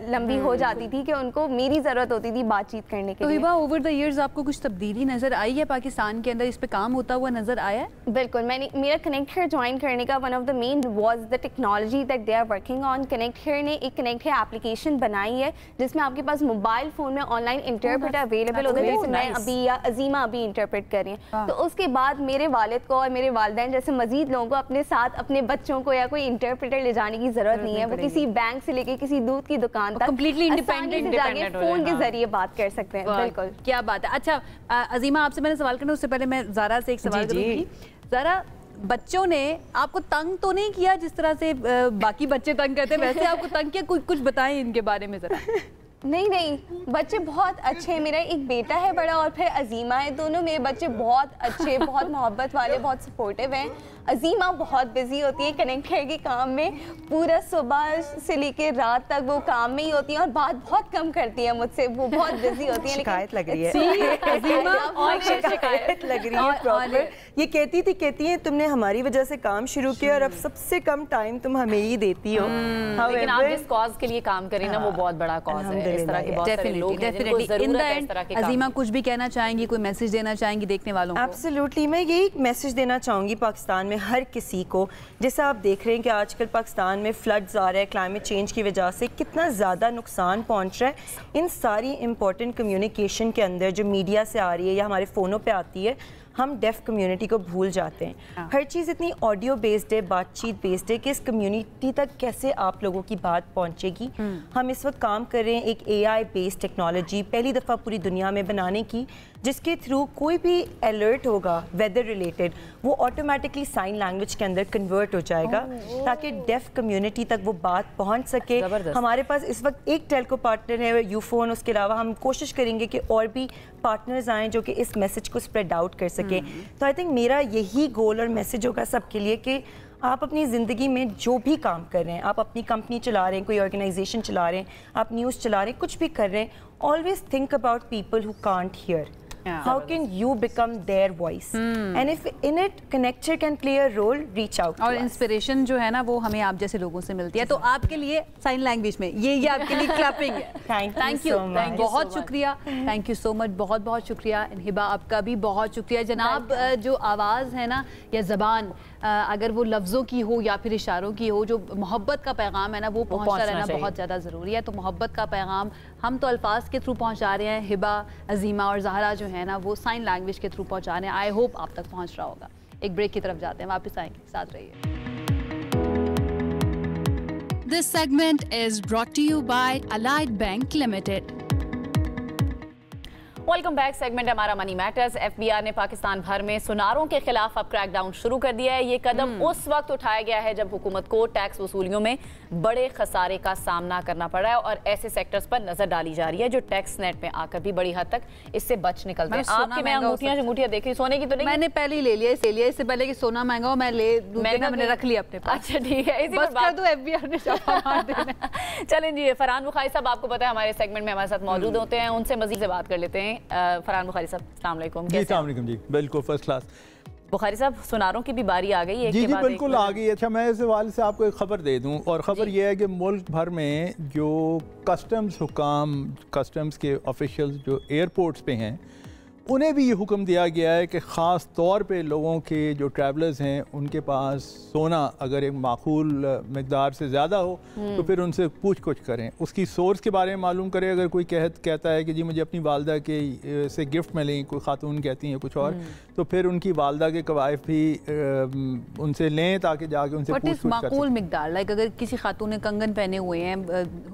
लंबी हो जाती थी कि उनको मेरी ज़रूरत होती थी बातचीत करने के लिए। हिबा, ओवर द इयर्स आपको कुछ तब्दीली नज़र आई है पाकिस्तान के अंदर, इस पे काम होता हुआ नज़र आया है? बिल्कुल, मेरा कनेक्ट हेयर ज्वाइन करने का one of the main was the technology that they are working on. Connect Hear ने एक कनेक्ट हेयर एप्लीकेशन बनाई है जिसमें आपके पास मोबाइल फ़ोन में ऑनलाइन इंटरप्रेटर अवेलेबल होता है, जैसे मैं अभी या अजीमा अभी इंटरप्रेट कर रही हैं। तो उसके बाद मेरे वालिद को और मेरे वालिदैन जैसे मजीद लोगों को अपने साथ अपने बच्चों को या कोई इंटरप्रेटर ले जाने की ज़रूरत नहीं है। वो किसी बैंक से लेके किसी दूध की दुकान तक कंप्लीटली इंडिपेंडेंट जाके फ़ोन के जरिए बात कर सकते हैं। बिल्कुल, क्या बात है। अच्छा अजीमा, आपसे मैंने सवाल करना, उससे पहले मैं ज़ारा से एक सवाल करूँगी। ज़ारा, बच्चों ने आपको तंग तो नहीं किया जिस तरह से बाकी बच्चे तंग करते हैं, वैसे आपको तंग किया? कुछ बताएं इनके बारे में ज़रा। नहीं, बच्चे बहुत अच्छे हैं। मेरा एक बेटा है बड़ा और फिर अजीमा है, दोनों मेरे बच्चे बहुत अच्छे, बहुत मोहब्बत वाले, बहुत सपोर्टिव हैं। अजीमा बहुत बिजी होती है कनेक्टर के काम में, पूरा सुबह से लेकर रात तक वो काम में ही होती है और बात बहुत कम करती है मुझसे, वो बहुत बिजी होती है। शिकायत लग रही है अजीमा, और शिकायत लग रही है प्रॉपर। ये कहती है तुमने हमारी वजह से काम शुरू किया और अब सबसे कम टाइम तुम हमें ही देती हो। लेकिन आप जिस कॉज के लिए काम करें ना वो बहुत बड़ा कॉज है। इस तरह के बहुत सारे लोग हैं जिनको जरूरत है इस तरह के काम। अजीमा कुछ भी कहना चाहेंगी, कोई मैसेज देना चाहेंगी देखने वालों को? एब्सोल्युटली, मैं यही मैसेज देना चाहूँगी पाकिस्तान में हर किसी को। जैसा आप देख रहे हैं कि आजकल पाकिस्तान में फ्लड्स आ रहे हैं क्लाइमेट चेंज की वजह से, कितना ज़्यादा नुकसान पहुँच रहा है। इन सारी इंपॉर्टेंट कम्युनिकेशन के अंदर जो मीडिया से आ रही है या हमारे फ़ोनों पर आती है, हम डेफ कम्युनिटी को भूल जाते हैं। हर चीज़ इतनी ऑडियो बेस्ड है, बातचीत बेस्ड है कि इस कम्युनिटी तक कैसे आप लोगों की बात पहुंचेगी। हम इस वक्त काम कर रहे हैं एक AI बेस्ड टेक्नोलॉजी पहली दफ़ा पूरी दुनिया में बनाने की, जिसके थ्रू कोई भी अलर्ट होगा वेदर रिलेटेड वो ऑटोमेटिकली साइन लैंग्वेज के अंदर कन्वर्ट हो जाएगा ताकि डेफ कम्युनिटी तक वो बात पहुंच सके। हमारे पास इस वक्त एक टेलको पार्टनर है यूफोन, उसके अलावा हम कोशिश करेंगे कि और भी पार्टनर्स आएँ जो कि इस मैसेज को स्प्रेड आउट कर सके। तो आई थिंक मेरा यही गोल और मैसेज होगा सबके लिए कि आप अपनी ज़िंदगी में जो भी काम कर रहे हैं, आप अपनी कंपनी चला रहे हैं, कोई ऑर्गेनाइजेशन चला रहे हैं, आप न्यूज़ चला रहे हैं, कुछ भी कर रहे हैं, always think about people who can't hear. How can you become their voice? And if in it connector can play a role, reach out. और इंस्पिरेशन जो है ना वो हमें आप जैसे लोगों से मिलती है। तो आपके लिए साइन लैंग्वेज में ये आपके लिए क्लैपिंग है। थैंक यू, बहुत शुक्रिया, थैंक यू सो मच, बहुत बहुत शुक्रिया। हिबा आपका भी बहुत शुक्रिया जनाब। जो आवाज़ है ना या ज़बान, अगर वो लफ्ज़ों की हो या फिर इशारों की हो, जो मोहब्बत का पैगाम है ना वो पहुंचता रहना बहुत ज़्यादा ज़रूरी है। तो मोहब्बत का पैगाम हम तो अल्फाज के थ्रू पहुंचा रहे हैं, हिबा, अजीमा और ज़हरा जो है ना वो साइन लैंग्वेज के थ्रू पहुंचा रहे हैं। आई होप आप तक पहुंच रहा होगा। एक ब्रेक की तरफ जाते हैं, वापस आएंगे, साथ रहिए। This segment is brought to you by Allied Bank Limited. Welcome back. Segment हमारा मनी मैटर्स। FBI ने पाकिस्तान भर में सुनारों के खिलाफ अब क्रैकडाउन शुरू कर दिया है। ये कदम उस वक्त उठाया गया है जब हुकूमत को टैक्स वसूलियों में बड़े खसारे का सामना करना पड़ा है और ऐसे सेक्टर्स पर नजर डाली जा रही है जो टैक्स नेट में आकर भी बड़ी हद तक इससे बच निकलते हैं। आपके मैं अंगूठियां देख रही, सोने की तो नहीं? मैंने पहले ही ले लिया, इससे पहले कि सोना महंगा हो मैंने रख लिया अपने पास। अच्छा ठीक है, इसी पर बात दो। FBI ने छापा मार देना। चलें जी, फरहान बुखारी साहब आपको पता है हमारे सेगमेंट में हमारे साथ मौजूद होते हैं, उनसे मजीद से बात कर लेते हैं। फरहान बुखारी साहब, अस्सलाम वालेकुम। जी अस्सलाम वालेकुम। जी बिल्कुल फर्स्ट क्लास। बुखारी साहब, सुनारों की भी बारी आ गई है। जी बिल्कुल आ गई है। अच्छा, मैं इस हवाले से आपको एक खबर दे दूं, और ख़बर यह है कि मुल्क भर में जो कस्टम्स हुकाम, कस्टम्स के ऑफिशियल्स जो एयरपोर्ट्स पे हैं, उन्हें भी ये हुक्म दिया गया है कि ख़ास तौर पे लोगों के जो ट्रैवलर्स हैं उनके पास सोना अगर एक माकूल मकदार से ज़्यादा हो तो फिर उनसे पूछ कुछ करें, उसकी सोर्स के बारे में मालूम करें। अगर कोई कहता है कि जी मुझे अपनी वालदा के से गिफ्ट मिली, कोई खातून कहती हैं कुछ और, तो फिर उनकी वालदा के कवायफ भी उनसे लें ताकि जाके उनसे पूछ माकूल मकदार। लाइक अगर किसी खातून ने कंगन पहने हुए हैं,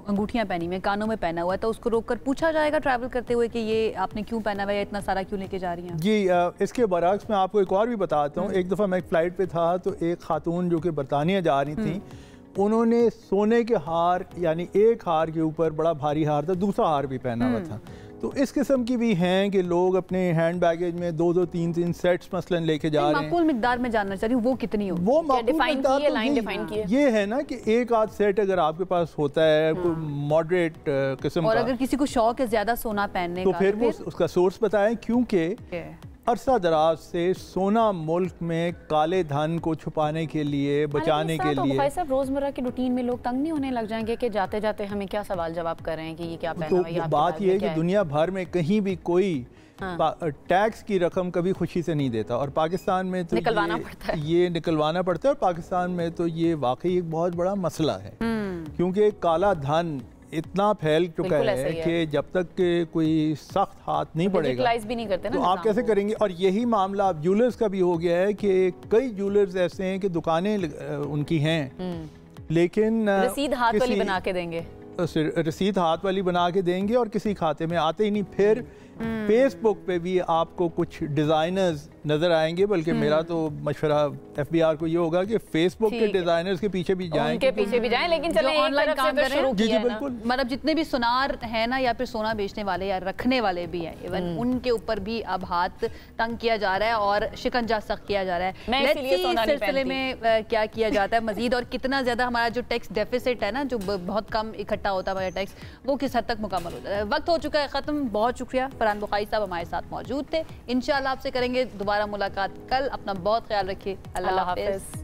अंगूठियाँ पहनी हुई हैं, कानों में पहना हुआ है, तो उसको रोक कर पूछा जाएगा ट्रैवल करते हुए कि ये आपने क्यों पहना हुआ है, इतना सारा क्यों लेके जा रही हैं? जी इसके बरअक्स मैं आपको एक और भी बताता हूँ। एक दफ़ा मैं एक फ़्लाइट पे था तो एक खातून जो कि बरतानिया जा रही थी, उन्होंने सोने के हार, यानी एक हार के ऊपर बड़ा भारी हार था, दूसरा हार भी पहना हुआ था। तो इस किस्म की भी हैं कि लोग अपने हैंड बैगेज में 2-2, 3-3 सेट्स मसलन लेके जा रहे हैं। माकूल मिकदार में जानना चाह रही हूँ वो कितनी हो? वो डिफाइन की है, लाइन डिफाइन की है। ये है ना कि एक आध सेट अगर आपके पास होता है कोई मॉडरेट किस्म का, और अगर किसी को शौक है ज्यादा सोना पहनने का, तो फिर वो उसका सोर्स बताएं। क्योंकि अरसा दराज से सोना मुल्क में काले धन को छुपाने के लिए, बचाने के लिए। भाई साहब, रोजमर्रा की रूटीन में लोग तंग नहीं होने लग जाएंगे कि जाते जाते हमें क्या सवाल जवाब कर रहे हैं कि ये क्या पहना हुआ है? तो बात ये है कि दुनिया भर में कहीं भी कोई टैक्स की रकम कभी खुशी से नहीं देता, और पाकिस्तान में तो ये निकलवाना पड़ता है। और पाकिस्तान में तो ये वाकई एक बहुत बड़ा मसला है, क्योंकि काला धन इतना फैल चुका है कि जब तक कोई सख्त हाथ नहीं पड़ेगा भी नहीं करते ना, तो आप कैसे करेंगे। और यही मामला अब ज्वेलर्स का भी हो गया है कि कई ज्वेलर्स ऐसे हैं कि दुकानें उनकी हैं, लेकिन रसीद हाथ वाली बना के देंगे, रसीद हाथ वाली बना के देंगे और किसी खाते में आते ही नहीं। फिर फेसबुक पे भी आपको कुछ डिज़ाइनर्स नज़र आएंगे, बल्कि मेरा तो मशवरा FBI को ये होगा कि फेसबुक के डिज़ाइनर्स के पीछे भी जाएं, उनके पीछे भी जाएं, लेकिन चलें ऑनलाइन काम कर रहे हैं। जी बिल्कुल, मतलब जितने भी सुनार है ना, या फिर सोना बेचने वाले या रखने वाले भी हैं, इवन उनके ऊपर भी अब हाथ तंग किया जा रहा है और शिकंजा सख्त किया जा रहा है। इस सिलसिले में क्या किया जाता है मजीद, और कितना ज्यादा हमारा जो टैक्स डेफिसिट है ना, जो बहुत कम इकट्ठा होता है टैक्स, वो किस हद तक मुकम्मल हो जाता है। वक्त हो चुका है खत्म। बहुत शुक्रिया, फरहान बुखारी साहब हमारे साथ मौजूद थे। इंशाल्लाह आपसे करेंगे दोबारा मुलाकात कल। अपना बहुत ख्याल रखिए। अल्लाह हाफिज़।